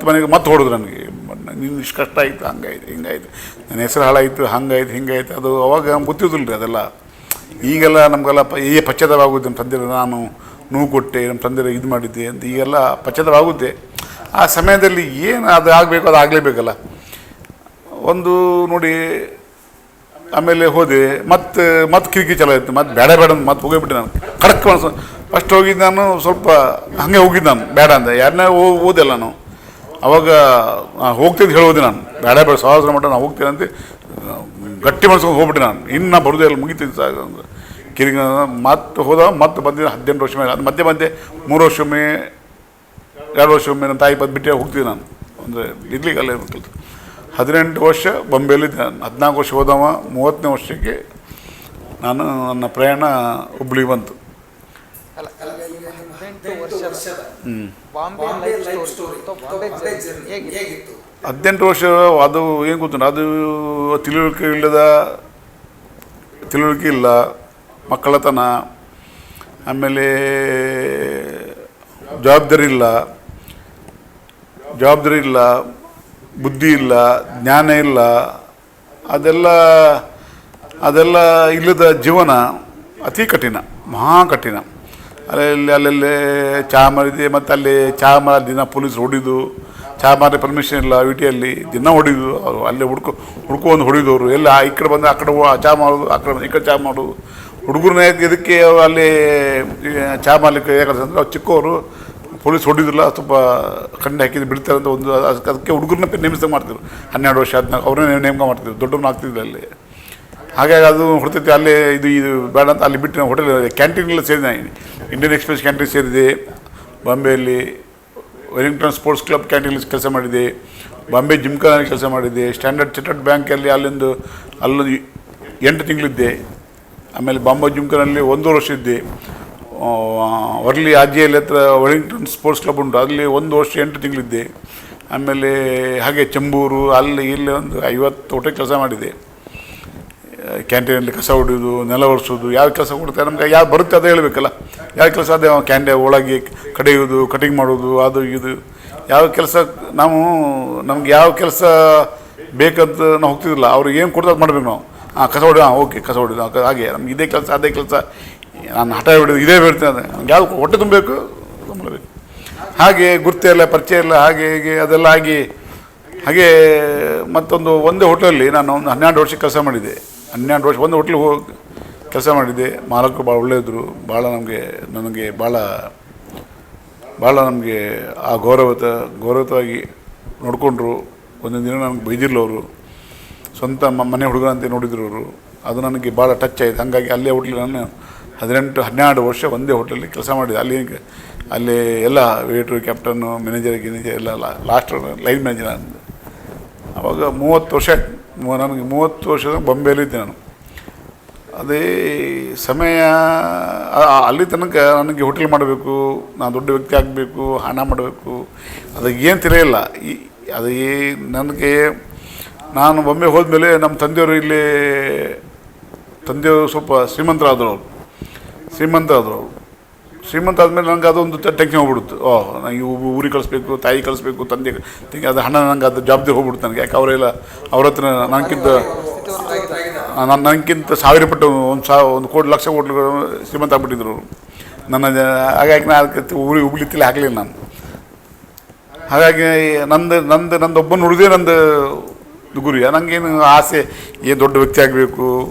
ಮನೆಗೆ ಹೊಡೆದ್ರು ನನಗೆ. ನೀನು ಇಷ್ಟು ಕಷ್ಟ ಆಯಿತು, ಹಿಂಗಾಯ್ತು, ನನ್ನ ಹೆಸರು ಹಾಳಾಯಿತು, ಹಿಂಗಾಯ್ತು. ಅದು ಅವಾಗ ನಮ್ಗೆ ಗೊತ್ತಿದ್ದಿಲ್ಲ ರೀ ಅದೆಲ್ಲ. ಈಗೆಲ್ಲ ನಮಗೆಲ್ಲ ಪಶ್ಚಾತ್ತಾಪ ಆಗುತ್ತೆ. ನಮ್ಮ ತಂದೆಯವರು ನಾನು ನೋವು ಕೊಟ್ಟೆ, ನಮ್ಮ ತಂದೆಯವರು ಇದು ಮಾಡಿದ್ದೆ ಅಂತ ಈಗೆಲ್ಲ ಪಶ್ಚಾತ್ತಾಪ ಆಗುತ್ತೆ. ಆ ಸಮಯದಲ್ಲಿ ಏನು ಅದು ಆಗಬೇಕು, ಅದು ಆಗಲೇಬೇಕಲ್ಲ. ಒಂದು ನೋಡಿ. ಆಮೇಲೆ ಹೋದೆ. ಮತ್ತೆ ಕಿರಿಕಿ ಚಲೋ ಆಯಿತು. ಮತ್ತೆ ಬೇಡ ಮತ್ತೆ ಹೋಗಿಬಿಟ್ಟೆ ನಾನು. ಖಡಕ್ ಮನಸ್ಸು. ಫಸ್ಟ್ ಹೋಗಿದ್ದು ನಾನು ಸ್ವಲ್ಪ ಹಾಗೆ ಹೋಗಿದ್ದು ನಾನು, ಬೇಡ ಅಂತ. ಯಾರನ್ನೇ ಓದಿಲ್ಲ ನಾನು. ಅವಾಗ ಹೋಗ್ತಿದ್ದು ಹೇಳೋದೆ ನಾನು, ಬೇಡ ಸಹಸ್ರ ಮಟ್ಟ ನಾನು ಹೋಗ್ತೇನೆ ಅಂತ ಗಟ್ಟಿ ಮನಸ್ಕೊಂಡು ಹೋಗ್ಬಿಟ್ಟೆ ನಾನು. ಇನ್ನು ಬರೋದೇ ಇಲ್ಲ, ಮುಗಿತಿದ್ದು ಸಾಕು ಅಂತ ಕಿರಿಕಿ. ಮತ್ತೆ ಬಂದಿದ್ದು 18 ವರ್ಷ ಮೇಲೆ. ಅದು ಮಧ್ಯೆ 3 ವರ್ಷೊಮ್ಮೆ 2 ವರ್ಷೊಮ್ಮೆ ನನ್ನ ತಾಯಿ ಬಿಟ್ಟೆ ಹೋಗ್ತಿದ್ದೆ ನಾನು. ಅಂದರೆ ಇರ್ಲಿಕ್ಕೆ ಅಲ್ಲೇ ಇರ್ಬೇಕಲ್ಲ. 18 ವರ್ಷ ಬಾಂಬೆಯಲ್ಲಿದ್ದೆ ನಾನು. 14 ವರ್ಷ ಹೋದವ. 30ನೇ ವರ್ಷಕ್ಕೆ ನಾನು ನನ್ನ ಪ್ರಯಾಣ ಹುಬ್ಳಿಗೆ ಬಂತು. 18 ವರ್ಷ ಅದು ಏನು ಗೊತ್ತು, ಅದು ತಿಳುವಳಿಕೆ ಇಲ್ಲ, ಮಕ್ಕಳತನ, ಆಮೇಲೆ ಜವಾಬ್ದಾರಿ ಇಲ್ಲ, ಬುದ್ಧಿ ಇಲ್ಲ, ಜ್ಞಾನ ಇಲ್ಲ. ಅದೆಲ್ಲ ಇಲ್ಲದ ಜೀವನ ಅತಿ ಕಠಿಣ, ಮಹಾ ಕಠಿಣ. ಅಲ್ಲೇ ಚಹಾ ಮಾರಿದೆ. ಮತ್ತು ಅಲ್ಲಿ ಚಹಾ ಮಾರಿ ದಿನ ಪೊಲೀಸ್ ಹೊಡಿದು, ಚಹಾ ಮಾರಿ ಪರ್ಮಿಷನ್ ಇಲ್ಲ ವಿಟಿಯಲ್ಲಿ, ದಿನ ಹೊಡಿದು. ಅವರು ಅಲ್ಲೇ ಹುಡ್ಕೊಂಡು ಹೊಡಿದವರು. ಎಲ್ಲ ಈ ಕಡೆ ಬಂದು ಆ ಕಡೆ ಚಹಾ ಮಾಡೋದು, ಆ ಕಡೆ ಈ ಕಡೆ ಚಹಾ ಮಾಡೋದು. ಹುಡುಗರನ್ನ ಇದಕ್ಕೆ ಅಲ್ಲಿ ಚಹಾ ಮಾಡಲಿಕ್ಕೆ ಯಾಕಂದ್ರೆ ಅವ್ರು ಚಿಕ್ಕವರು, ಪೊಲೀಸ್ ಹೊಡಿದ್ರಲ್ಲ, ಸ್ವಲ್ಪ ಕಣ್ಣು ಹಾಕಿದ್ದು ಬಿಡ್ತಾರೆ ಅಂತ ಒಂದು ಅದಕ್ಕೆ ಹುಡುಗರನ್ನ ನೇಮಿಸ್ದಂಗೆ ಮಾಡ್ತಿದ್ರು. 12 ವರ್ಷ 14 ಅವ್ರನ್ನೇ ನೇಮಕ ಮಾಡ್ತಿದ್ರು, ದೊಡ್ಡವ್ರನ್ನ ಆಗ್ತಿದ್ರು ಅಲ್ಲಿ. ಹಾಗಾಗಿ ಅದು ಹೊಡ್ತೈತಿ. ಅಲ್ಲೇ ಇದು ಬೇಡ ಅಂತ ಅಲ್ಲಿ ಬಿಟ್ಟು ಹೋಟೆಲ್ ಕ್ಯಾಂಟೀನೆಲ್ಲ ಸೇರಿದೆ. ಇಂಡಿಯನ್ ಎಕ್ಸ್ಪ್ರೆಸ್ ಕ್ಯಾಂಟೀನ್ ಸೇರಿದೆ ಬಾಂಬೆಯಲ್ಲಿ. ವೆಲ್ಲಿಂಗ್ಟನ್ ಸ್ಪೋರ್ಟ್ಸ್ ಕ್ಲಬ್ ಕ್ಯಾಂಟೀನಲ್ಲಿ ಕೆಲಸ ಮಾಡಿದೆ. ಬಾಂಬೆ ಜಿಮ್ಖಾನಲ್ಲಿ ಕೆಲಸ ಮಾಡಿದೆ. ಸ್ಟ್ಯಾಂಡರ್ಡ್ ಚಾರ್ಟರ್ಡ್ ಬ್ಯಾಂಕಲ್ಲಿ ಅಲ್ಲೊಂದು 8 ತಿಂಗಳಿದ್ದೆ. ಆಮೇಲೆ ಬಾಂಬೆ ಜಿಮ್ಖಾನಲ್ಲಿ 1 ವರ್ಷ ಇದ್ದೆ. ವರ್ಲಿ ಆಜಿಯಲ್ಲಿ ಹತ್ರ ವೆಲ್ಲಿಂಗ್ಟನ್ ಸ್ಪೋರ್ಟ್ಸ್ ಕ್ಲಬ್ ಉಂಟು, ಅಲ್ಲಿ 1 ವರ್ಷ 8 ತಿಂಗಳಿದ್ದೆ. ಆಮೇಲೆ ಹಾಗೆ ಚಂಬೂರು ಅಲ್ಲಿ ಇಲ್ಲಿ ಒಂದು 50 ಹೋಟೆಲ್ ಕೆಲಸ ಮಾಡಿದೆ. ಕ್ಯಾಂಟೀನಲ್ಲಿ ಕಸ ಹೊಡಿಯೋದು, ನೆಲ ಒರೆಸೋದು. ಯಾವ ಕೆಲಸ ಕೊಡ್ತಾರೆ ನಮ್ಗೆ, ಯಾರು ಬರುತ್ತೆ ಅದೇ ಹೇಳಬೇಕಲ್ಲ. ಯಾವ ಕೆಲಸ ಅದೇ ಕ್ಯಾಂಟೀನ್ ಒಳಗೆ ಕಡಿಯೋದು, ಕಟಿಂಗ್ ಮಾಡೋದು, ಅದು ಇದು ಯಾವ ಕೆಲಸ ನಮ್ಗೆ ಯಾವ ಕೆಲಸ ಬೇಕಂತ ನಾವು ಹೋಗ್ತಿದ್ದಿಲ್ಲ. ಅವ್ರಿಗೆ ಏನು ಕೊಡ್ತಾರೆ ಮಾಡಬೇಕು ನಾವು. ಕಸ ಹೊಡಿ, ಓಕೆ ಕಸ ಹೊಡಿದು, ಹಾಗೆ ನಮ್ಗೆ ಇದೇ ಕೆಲಸ ಅದೇ ಕೆಲಸ, ನಾನು ಹಠ ಹಿಡಿದು ಇದೇ ಬೇಡ್ತೇನೆ, ನಮ್ಗೆ ಯಾವ ಹೊಟ್ಟೆ ತುಂಬಬೇಕು ತುಂಬಬೇಕು. ಹಾಗೆ ಗುರ್ತೆಲ್ಲ ಪರಿಚಯ ಇಲ್ಲ, ಹಾಗೆ ಹೀಗೆ ಅದೆಲ್ಲ ಆಗಿ ಹಾಗೆ ಒಂದೇ ಹೋಟ್ಲಲ್ಲಿ ನಾನು ಒಂದು 12 ವರ್ಷ ಕೆಲಸ ಮಾಡಿದ್ದೆ. 12 ವರ್ಷ ಒಂದು ಹೋಟ್ಲಿಗೆ ಹೋಗಿ ಕೆಲಸ ಮಾಡಿದ್ದೆ. ಮಾಲಕರು ಭಾಳ ಒಳ್ಳೆಯಿದ್ರು, ಭಾಳ ನನಗೆ ಭಾಳ ನಮಗೆ ಆ ಗೌರವವಾಗಿ ನೋಡಿಕೊಂಡ್ರು. ಒಂದೊಂದು ದಿನ ನನಗೆ ಬೈದಿರಲಿಲ್ಲ ಅವರು, ಸ್ವಂತ ಮನೆ ಹುಡುಗರಂತೆ ನೋಡಿದ್ರು ಅವರು. ಅದು ನನಗೆ ಭಾಳ ಟಚ್ ಆಯಿತು. ಹಾಗಾಗಿ ಅಲ್ಲೇ ಹೋಟ್ಲಿಗೆ ನಾನು 12 ವರ್ಷ ಒಂದೇ ಹೋಟೆಲಲ್ಲಿ ಕೆಲಸ ಮಾಡಿದೆ. ಅಲ್ಲಿ ಎಲ್ಲ ವೇಟ್ರು, ಕ್ಯಾಪ್ಟನ್ನು, ಮ್ಯಾನೇಜರ್ ಎಲ್ಲ ಲಾಸ್ಟ್ ಲೈನ್ ಮ್ಯಾನೇಜರ್ ಅಂದು. ಆವಾಗ 30 ವರ್ಷ ನನಗೆ 30 ವರ್ಷದ ಬಾಂಬೆಯಲ್ಲಿದ್ದೆ ನಾನು. ಅದೇ ಸಮಯ ಅಲ್ಲಿ ತನಕ ನನಗೆ ಹೋಟೆಲ್ ಮಾಡಬೇಕು, ನಾನು ದೊಡ್ಡ ವ್ಯಕ್ತಿ ಆಗಬೇಕು, ಹಣ ಮಾಡಬೇಕು, ಅದಕ್ಕೇನು ತಿಳಿಯಿಲ್ಲ. ನಾನು ಬಾಂಬೆ ಹೋದ್ಮೇಲೆ ನಮ್ಮ ತಂದೆಯವರು ತಂದೆಯವರು ಸ್ವಲ್ಪ ಶ್ರೀಮಂತರಾದರು. ಶ್ರೀಮಂತ ಆದಮೇಲೆ ನನಗೆ ಅದೊಂದು ಟೆನ್ಷನ್ ಹೋಗ್ಬಿಡುತ್ತೆ. ನನಗೆ ಊರಿಗೆ ಕಳಿಸ್ಬೇಕು, ತಾಯಿ ಕಳಿಸ್ಬೇಕು, ತಂದೆ ಅದು ಹಣ ನನಗೆ ಅದು ಜವಾಬ್ದಾರಿ ಹೋಗ್ಬಿಡುತ್ತೆ ನನಗೆ. ಯಾಕೆ ಅವರೆಲ್ಲ ಅವ್ರ ಹತ್ರ ನನಗಿಂತ 1000 ಪಟ್ಟು ಒಂದು ಕೋಟಿ ಲಕ್ಷ ಕೋಟಿಗಳು ಶ್ರೀಮಂತ ಆಗ್ಬಿಟ್ಟಿದ್ರು ಹಾಗಾಗಿ ನಾನು ಅದಕ್ಕೆ ಊರಿಗೆ ಹುಬ್ಳಿತಿಲ್ಲ ಹಾಕಲಿಲ್ಲ ನಾನು. ಹಾಗಾಗಿ ನಂದು ಒಬ್ಬನ ಹುಡುಗೇ ನಂದು ಗುರಿ. ನನಗೇನು ಆಸೆ, ಏನು ದೊಡ್ಡ ವ್ಯಕ್ತಿ ಆಗಬೇಕು,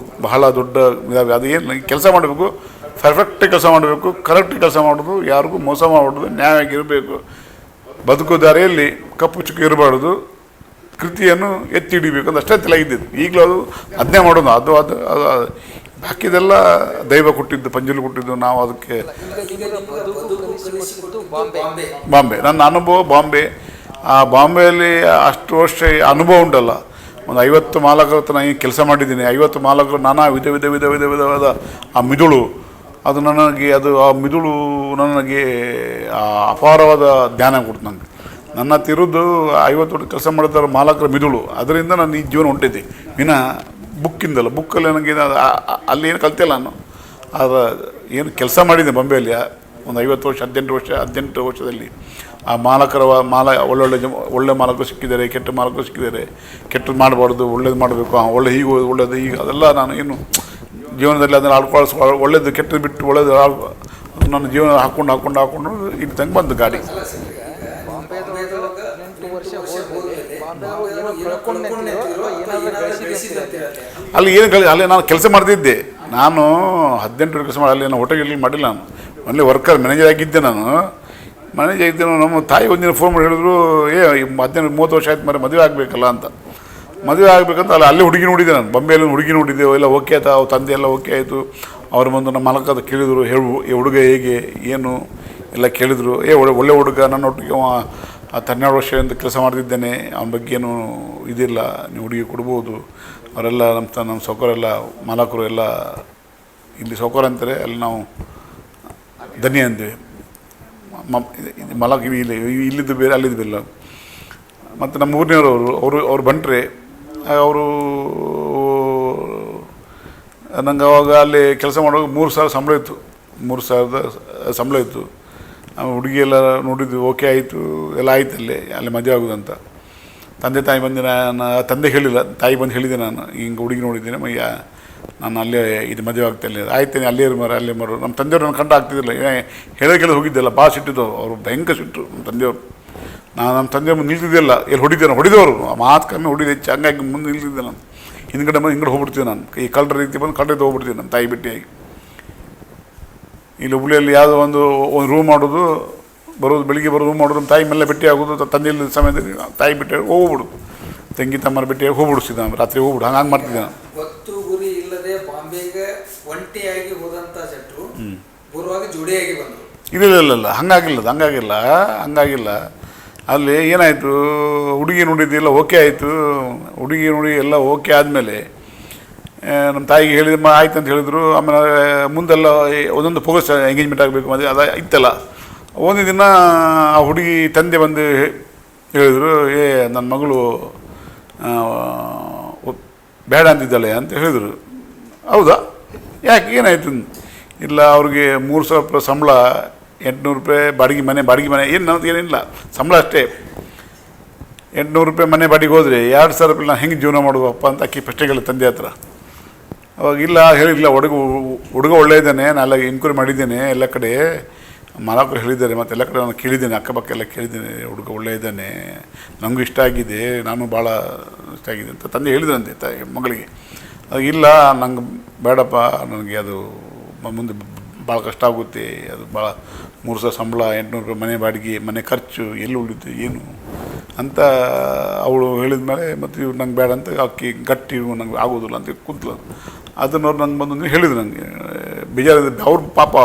ಬಹಳ ದೊಡ್ಡ ಅದೇನು ಕೆಲಸ ಮಾಡಬೇಕು, ಪರ್ಫೆಕ್ಟ್ ಕೆಲಸ ಮಾಡಬೇಕು, ಕರೆಕ್ಟ್ ಕೆಲಸ ಮಾಡೋದು, ಯಾರಿಗೂ ಮೋಸ ಮಾಡಬಾರ್ದು, ನ್ಯಾಯವಾಗಿರಬೇಕು, ಬದುಕೋ ದಾರಿಯಲ್ಲಿ ಕಪ್ಪು ಚುಕ್ಕಿ ಇರಬಾರ್ದು, ಕೃತಿಯನ್ನು ಎತ್ತಿ ಹಿಡಿಬೇಕು ಅಂತ ಅಷ್ಟೇ ತಲೆಗಿದ್ದಿದ್ದು. ಈಗಲೂ ಅದನ್ನೇ ಮಾಡೋದು. ಅದು ಬಾಕಿದೆಲ್ಲ ದೈವ ಕೊಟ್ಟಿದ್ದು, ಪಂಜಲು ಕೊಟ್ಟಿದ್ದು. ನಾವು ಅದಕ್ಕೆ ಬಾಂಬೆ ನನ್ನ ಅನುಭವ ಬಾಂಬೆ. ಆ ಬಾಂಬೆಯಲ್ಲಿ ಅಷ್ಟು ವರ್ಷ ಅನುಭವ ಉಂಟಲ್ಲ, ಒಂದು 50 ಮಾಲಕರ ಹತ್ರ ನಾನು ಕೆಲಸ ಮಾಡಿದ್ದೀನಿ. 50 ಮಾಲಕರು ನಾನಾ ವಿಧವಾದ ಆ ಮಿದುಳು, ಅದು ಆ ಮಿದುಳು ನನಗೆ ಅಪಾರವಾದ ಜ್ಞಾನ ಕೊಡ್ತು ನನಗೆ. ನನ್ನ ತಿರುದು 50 ವರ್ಷ ಕೆಲಸ ಮಾಡಿದಾರ ಮಾಲಕರ ಮಿದುಳು, ಅದರಿಂದ ನಾನು ಈ ಜೀವನ ಹೊಂಟೈತಿ. ಬುಕ್ಕಿಂದಲ್ಲ, ಬುಕ್ಕಲ್ಲಿ ನನಗೆ ಅಲ್ಲಿ ಏನು ಕಲ್ತಿಲ್ಲ ನಾನು. ಏನು ಕೆಲಸ ಮಾಡಿದ್ದೆ ಬಾಂಬೆಯಲ್ಲಿ ಒಂದು 50 ವರ್ಷ 18 ವರ್ಷದಲ್ಲಿ. ಆ ಒಳ್ಳೆ ಮಾಲಕರು ಸಿಕ್ಕಿದ್ದಾರೆ, ಕೆಟ್ಟ ಮಾಲಕರು ಸಿಕ್ಕಿದ್ದಾರೆ. ಕೆಟ್ಟದ್ದು ಮಾಡಬಾರ್ದು, ಒಳ್ಳೇದು ಮಾಡಬೇಕು, ಒಳ್ಳೇದು ಈಗ ಅದೆಲ್ಲ ನಾನು ಏನು ಜೀವನದಲ್ಲಿ ಅದನ್ನು ಒಳ್ಳೇದು ಕೆಟ್ಟದ್ದು ಬಿಟ್ಟು ಒಳ್ಳೇದು ನನ್ನ ಜೀವನ ಹಾಕ್ಕೊಂಡು ಇಲ್ಲಿ ತಂಗ ಬಂದು ಗಾಡಿ. ಅಲ್ಲಿ ನಾನು ಕೆಲಸ ಮಾಡ್ತಿದ್ದೆ. ನಾನು 18 ವರ್ಷ ಕೆಲಸ ಮಾಡಿ ಅಲ್ಲಿ ನಾನು ಹೋಟೆಲ್ ಮಾಡಿಲ್ಲ. ನಾನು ಒಳ್ಳೆ ವರ್ಕರ್, ಮ್ಯಾನೇಜರ್ ಆಗಿದ್ದೆ. ನಮ್ಮ ತಾಯಿ ಒಂದಿನ ಫೋನ್ ಮಾಡಿ ಹೇಳಿದ್ರು, 30 ವರ್ಷ ಆಯ್ತು ಮರೆ ಮದುವೆ ಆಗಬೇಕಲ್ಲ ಅಂತ. ಮದುವೆ ಆಗಬೇಕಂತ ಅಲ್ಲಿ ಹುಡುಗಿ ನೋಡಿದ್ದೆ ನಾನು. ಬಾಂಬೆಯಲ್ಲಿ ಹುಡುಗಿ ನೋಡಿದ್ದೆ, ಎಲ್ಲ ಓಕೆ ಆಯ್ತು. ಅವ್ರ ತಂದೆ ಎಲ್ಲ ಓಕೆ ಆಯಿತು. ಅವ್ರು ಬಂದು ನಮ್ಮ ಮಲಕದ ಕೇಳಿದರು, ಈ ಹುಡುಗ ಹೇಗೆ ಏನು ಎಲ್ಲ ಕೇಳಿದರು. ಒಳ್ಳೆ ಹುಡುಗ, ನನ್ನ ಒಟ್ಟಿಗೆ 12 ವರ್ಷದಿಂದ ಕೆಲಸ ಮಾಡ್ತಿದ್ದೇನೆ, ಅವನ ಬಗ್ಗೆ ಏನು ಇದಿಲ್ಲ, ನೀವು ಹುಡುಗಿ ಕೊಡ್ಬೋದು. ಅವರೆಲ್ಲ ನಮ್ಮ ಸೌಕರೆಲ್ಲ ಮಾಲಕರು ಎಲ್ಲ ಇಲ್ಲಿ ಸೌಕರ ಅಂತಾರೆ, ಅಲ್ಲಿ ನಾವು ಧನ್ಯ ಅಂತೀವಿ. ಮಾಲಕ ಇಲ್ಲಿದ್ದು ಬೇರೆ, ಅಲ್ಲಿದ್ದು ಬೇರೆ. ಮತ್ತು ನಮ್ಮ ಊರಿನವರು ಅವ್ರು ಬಂಟ್ರೆ, ಅವರು ನಂಗೆ ಅವಾಗ ಅಲ್ಲಿ ಕೆಲಸ ಮಾಡುವಾಗ 3000 ಸಂಬಳ ಇತ್ತು. 3000 ಸಂಬಳ ಇತ್ತು. ಹುಡುಗಿ ಎಲ್ಲ ನೋಡಿದ್ದು, ಓಕೆ ಆಯಿತು, ಎಲ್ಲ ಆಯ್ತು. ಅಲ್ಲಿ ಮದುವೆ ಆಗೋದಂತ ತಂದೆ ತಾಯಿ ಬಂದು, ತಂದೆ ಹೇಳಿಲ್ಲ, ತಾಯಿ ಬಂದು ಹೇಳಿದೆ. ನಾನು ಹಿಂಗೆ ಹುಡುಗಿ ನೋಡಿದ್ದೇನೆ, ನಾನು ಅಲ್ಲೇ ಇದು ಮದುವೆ ಆಗ್ತಾಯಿಲ್ಲ, ಆಯ್ತೇನೆ, ಅಲ್ಲೇ ಅಲ್ಲೇ ಮಾರು. ನಮ್ಮ ತಂದೆಯವ್ರು ನನ್ನ ಕಂಡು ಆಗ್ತಿದ್ದಿಲ್ಲ, ಹೇಳೋಕ್ಕೆಲ್ಲ ಹೋಗಿದ್ದೆಲ್ಲ, ಭಾಳ ಸಿಟ್ಟಿದ್ದು ಅವರು, ಭಯಂಕರ ಸಿಟ್ಟರು ನಮ್ಮ ತಂದೆಯವರು. ನಮ್ಮ ತಂದೆಯವ್ರು ನಿಲ್ತಿದ್ದಿಲ್ಲ, ಹೊಡಿದವರು ಮಾತು ಕಮ್ಮಿ, ಹೊಡಿದು ಹೆಚ್ಚು. ಹಂಗಾಗಿ ಮುಂದೆ ನಿಲ್ತಿದ್ದೆ ನಾನು. ಹಿಂದ್ಗಡೆ ಹೋಗ್ಬಿಡ್ತೀವಿ ನಾನು. ಈ ಕಳ್ಳರ ರೀತಿ ಬಂದು ಕಳ್ಳದ್ದು ಹೋಗ್ಬಿಡ್ತೀವಿ ನಾನು ತಾಯಿ ಭೇಟಿಯಾಗಿ. ಇಲ್ಲಿ ಹುಬ್ಳಿಯಲ್ಲಿ ಯಾವುದೋ ಒಂದು ರೂಮ್ ಮಾಡೋದು, ಬೆಳಿಗ್ಗೆ ಬರೋದು, ರೂಮ್ ಮಾಡೋದು, ತಾಯಿ ಮೇಲೆ ಭೇಟಿ ಆಗೋದು. ತಂದೆ ಇಲ್ಲದ ಸಮಯದಲ್ಲಿ ತಾಯಿ ಭೇಟಿಯಾಗಿ ಹೋಗ್ಬಿಡೋದು, ತಂಗಿ ತಮ್ಮರ ಭೇಟಿಯಾಗಿ ಹೋಗ್ಬಿಡಿಸ್ತಿದ್ದೆ ನಾನು, ರಾತ್ರಿ ಹೋಗ್ಬಿಡು. ಹಂಗೆ ಮಾಡ್ತಿದ್ದೆ ನಾನು. ಗೊತ್ತು ಗುರಿ ಇಲ್ಲದೆ ಬಾಂಬೆಗೆ ಒಂಟಿಯಾಗಿ ಹೋದಂಥ ಶೆಟ್ರು ಬರುವಾಗ ಜೋಡಿಯಾಗಿ ಬಂದರು. ಇಲ್ಲ, ಹಂಗಾಗಿಲ್ಲ. ಅಲ್ಲಿ ಏನಾಯಿತು, ಹುಡುಗಿ ನೋಡಿದ್ದೆಲ್ಲ ಓಕೆ ಆಯಿತು. ಹುಡುಗಿ ನೋಡಿ ಎಲ್ಲ ಓಕೆ ಆದಮೇಲೆ ನಮ್ಮ ತಾಯಿಗೆ ಹೇಳಿದ ಆಯ್ತು ಅಂತ ಹೇಳಿದ್ರು. ಆಮೇಲೆ ಮುಂದೆಲ್ಲ ಒಂದೊಂದು ಫೋಕಸ್ ಎಂಗೇಜ್ಮೆಂಟ್ ಆಗಬೇಕು ಮದುವೆ ಅದು ಇತ್ತಲ್ಲ. ಒಂದು ದಿನ ಆ ಹುಡುಗಿ ತಂದೆ ಬಂದು ಹೇಳಿದರು, ನನ್ನ ಮಗಳು ಬೇಡ ಅಂತಿದ್ದಾಳೆ ಅಂತ ಹೇಳಿದರು. ಹೌದಾ, ಯಾಕೆ ಏನಾಯ್ತು? ಇಲ್ಲ, ಅವ್ರಿಗೆ 3000 ರೂಪಾಯಿ ಸಂಬಳ ರೂಪಾಯಿ ಬಾಡಿಗೆ ಮನೆ ಏನು ನನ್ನದು ಏನಿಲ್ಲ, ಸಂಬಳ ಅಷ್ಟೇ. 800 ರೂಪಾಯಿ ಮನೆ ಬಾಡಿಗೆ ಹೋದರೆ 2000 ರೂಪಾಯಿ ನಾನು ಹೆಂಗೆ ಜೀವನ ಮಾಡುವಪ್ಪ ಅಂತ ಅಕ್ಕಿ ಪ್ರಶ್ನೆಗಳು ತಂದೆ ಹತ್ರ. ಅವಾಗ ಇಲ್ಲ ಹೇಳಿಲ್ಲ, ಹುಡುಗ ಒಳ್ಳೆ ಇದ್ದಾನೆ, ನಾನೆಲ್ಲ ಎನ್ಕ್ವೈರಿ ಮಾಡಿದ್ದೇನೆ, ಎಲ್ಲ ಕಡೆ ಮಾಲಕರು ಹೇಳಿದ್ದಾರೆ, ಮತ್ತು ಎಲ್ಲ ಕಡೆ ನಾನು ಕೇಳಿದ್ದೇನೆ, ಅಕ್ಕಪಕ್ಕ ಎಲ್ಲ ಕೇಳಿದ್ದೇನೆ, ಹುಡುಗ ಒಳ್ಳೆ ಇದ್ದಾನೆ, ನನಗೂ ಇಷ್ಟ ಆಗಿದೆ, ನಾನು ಭಾಳ ಇಷ್ಟ ಆಗಿದೆ ಅಂತ ತಂದೆ ಹೇಳಿದ್ರಂತೆ ಮಗಳಿಗೆ. ಇಲ್ಲ ನಂಗೆ ಬೇಡಪ್ಪ, ನನಗೆ ಅದು ಮುಂದೆ ಭಾಳ ಕಷ್ಟ ಆಗುತ್ತೆ, ಅದು ಭಾಳ 3 ಸಾವಿರ ಸಂಬಳ, 800 ರೂಪಾಯಿ ಮನೆ ಬಾಡಿಗೆ, ಮನೆ ಖರ್ಚು ಎಲ್ಲಿ ಉಳಿಯುತ್ತೆ ಏನು ಅಂತ ಅವಳು ಹೇಳಿದ ಮೇಲೆ ಮತ್ತು ಇವ್ರು ನಂಗೆ ಬೇಡ ಅಂತ ಅಕ್ಕಿ ಗಟ್ಟಿ ನಂಗೆ ಆಗೋದಿಲ್ಲ ಅಂತ ಕೂತ್ಲು. ಅದನ್ನವ್ರು ನಂಗೆ ಬಂದು ಹೇಳಿದ್ರು, ನನಗೆ ಬೇಜಾರಿದೆ. ಅವ್ರ ಪಾಪ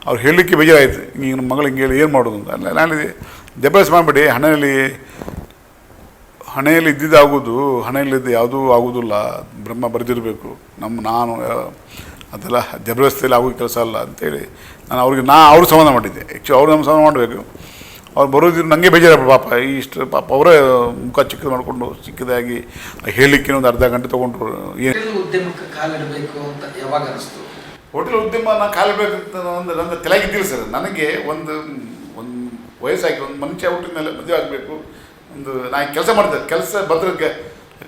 ಅವ್ರು ಹೇಳಲಿಕ್ಕೆ ಬೇಜಾರಾಯಿತು, ಈಗ ನಮ್ಮ ಮಗಳು ಹಿಂಗೆ ಹೇಳಿ ಏನು ಮಾಡೋದು ಅಂತ. ಅಲ್ಲ ನಾನಿದೆ ದೆಬ್ಬಸ್ ಮಾಡಿಬಿಡಿ, ಹಣೆಯಲ್ಲಿ ಇದ್ದಿದ್ದು ಆಗೋದು, ಹಣೆಯಲ್ಲಿದ್ದು ಯಾವುದೂ ಆಗೋದಿಲ್ಲ, ಬ್ರಹ್ಮ ಬರೆದಿರಬೇಕು. ನಾನು ಅದೆಲ್ಲ ಜಬರದಸ್ತಿಯಲ್ಲಿ ಆಗೋ ಕೆಲಸ ಅಲ್ಲ ಅಂತೇಳಿ ಅವ್ರಿಗೆ ಸಮಾಧಾನ ಮಾಡಿದ್ದೆ. ಆ್ಯಕ್ಚುಲಿ ಅವ್ರು ನಮ್ಮ ಸಮಾಧಾನ ಮಾಡಬೇಕು. ಅವ್ರು ಬರೋದಿದ್ರು ನನಗೆ ಬೇಜಾರಪ್ಪ, ಪಾಪ ಇಷ್ಟು ಪಾಪ ಅವರೇ ಮುಖ ಚಿಕ್ಕದು ಮಾಡಿಕೊಂಡು ಚಿಕ್ಕದಾಗಿ ಹೇಳಲಿಕ್ಕೆ ಒಂದು ಅರ್ಧ ಗಂಟೆ ತೊಗೊಂಡ್ರು. ಏನು ಉದ್ಯಮಕ್ಕೆ ಕಾಲಿಡಬೇಕು ಅಂತ ಯಾವಾಗ ಅನಿಸ್ತು? ಹೋಟೆಲ್ ಉದ್ಯಮ ನಾನು ಕಾಲಿಡಬೇಕಂತ ನನ್ನ ತಲೆಗಿದ್ದಿಲ್ಲ ಸರ್. ನನಗೆ ಒಂದು ವಯಸ್ಸಾಗಿ ಒಂದು ಮನುಷ್ಯ ಹುಟ್ಟಿದ ಮೇಲೆ ಮದುವೆ ಆಗಬೇಕು, ನಾನು ಕೆಲಸ ಮಾಡ್ತೇನೆ,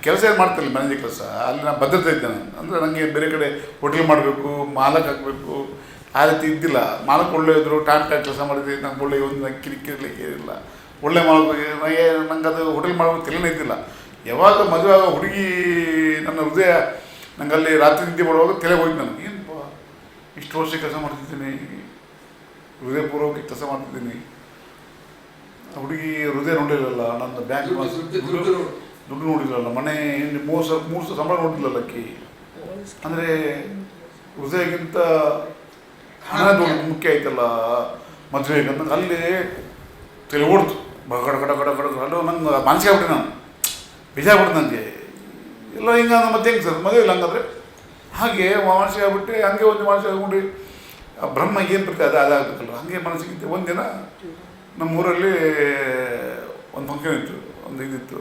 ಕೆಲಸ ಏನು ಮಾಡ್ತಿಲ್ಲ, ಮ್ಯಾನೇಜರ್ ಕೆಲಸ, ಅಲ್ಲಿ ನಾನು ಭದ್ರತೆ ಇದ್ದೇನೆ. ಅಂದರೆ ನನಗೆ ಬೇರೆ ಕಡೆ ಹೋಟೆಲ್ ಮಾಡಬೇಕು, ಮಾಲಕ್ ಹಾಕಬೇಕು ಆ ರೀತಿ ಇದ್ದಿಲ್ಲ. ಮಾಲಕ್ ಒಳ್ಳೆ ಇದ್ದರು, ಟೈಮ್ ಕೆಲಸ ಮಾಡಿದ್ವಿ, ನಂಗೆ ಒಳ್ಳೆ ಒಂದು ಕಿರಿಕಿರ್ಲಿಕ್ಕೆ ಇಲ್ಲ, ಒಳ್ಳೆ ಮಾಡಬೇಕು. ನಂಗೆ ಅದು ಹೋಟೆಲ್ ಮಾಡೋದು ತಿಳಿನೇ ಇದ್ದಿಲ್ಲ. ಯಾವಾಗ ಮದುವೆ ಆಗೋ ಹುಡುಗಿ ನನ್ನ ಹೃದಯ ನಂಗೆ ಅಲ್ಲಿ ರಾತ್ರಿ ನಿದ್ದೆ ಮಾಡುವಾಗ ತಲೆ ಹೋಯ್ತು ನನಗೆ, ಏನಪ್ಪ ಇಷ್ಟು ವರ್ಷ ಕೆಲಸ ಮಾಡ್ತಿದ್ದೀನಿ, ಹೃದಯಪೂರ್ವಕ ಕೆಲಸ ಮಾಡ್ತಿದ್ದೀನಿ, ಹುಡುಗಿ ಹೃದಯ ನೋಡಿರಲ್ಲ, ನನ್ನ ಬ್ಯಾಂಕ್ ದುಡ್ಡು ನೋಡಿರಲ್ಲ, ಮನೆ 3 ಸಾವಿರ ಸಂಬಳ ನೋಡಿರಲ್ಲ ಅಕ್ಕಿ. ಅಂದರೆ ಹೃದಯಕ್ಕಿಂತ ಹಣ ದೊಡ್ಡ ಮುಖ್ಯ ಆಯ್ತಲ್ಲ ಮದುವೆಗೆ ಅಂತ ಅಲ್ಲಿ ತಲೆ ಓಡ್ತು ಗಡ ಗಡ ಗಡ ಗಡ ಗಡ. ನಂಗೆ ಮನಸ್ಸಿಗೆ ಆಗ್ಬಿಟ್ಟೆ, ನಾನು ಬೇಜಾರ್ಬಿಟ್ಟು ನನಗೆ ಎಲ್ಲ ಹಿಂಗೆ ಮತ್ತೆ ಹೆಂಗೆ ಸರ್ ಮದುವೆ ಇಲ್ಲ ಹಂಗಾದ್ರೆ ಹಾಗೆ ಮನಸ್ಸಿಗೆ ಆಗ್ಬಿಟ್ಟೆ. ಹಂಗೆ ಒಂದು ಮನಸ್ಸಿಗೆ ಆಗ್ಬಿಟ್ಟು ಬ್ರಹ್ಮ ಏನು ಬರ್ತದೆ ಅದಾಗಬೇಕಲ್ಲ, ಹಾಗೆ ಮನಸ್ಸಿಗಿದ್ದೆ. ಒಂದಿನ ನಮ್ಮೂರಲ್ಲಿ ಒಂದು ಫಂಕ್ಷನ್ ಇತ್ತು, ಒಂದು ಇದಿತ್ತು,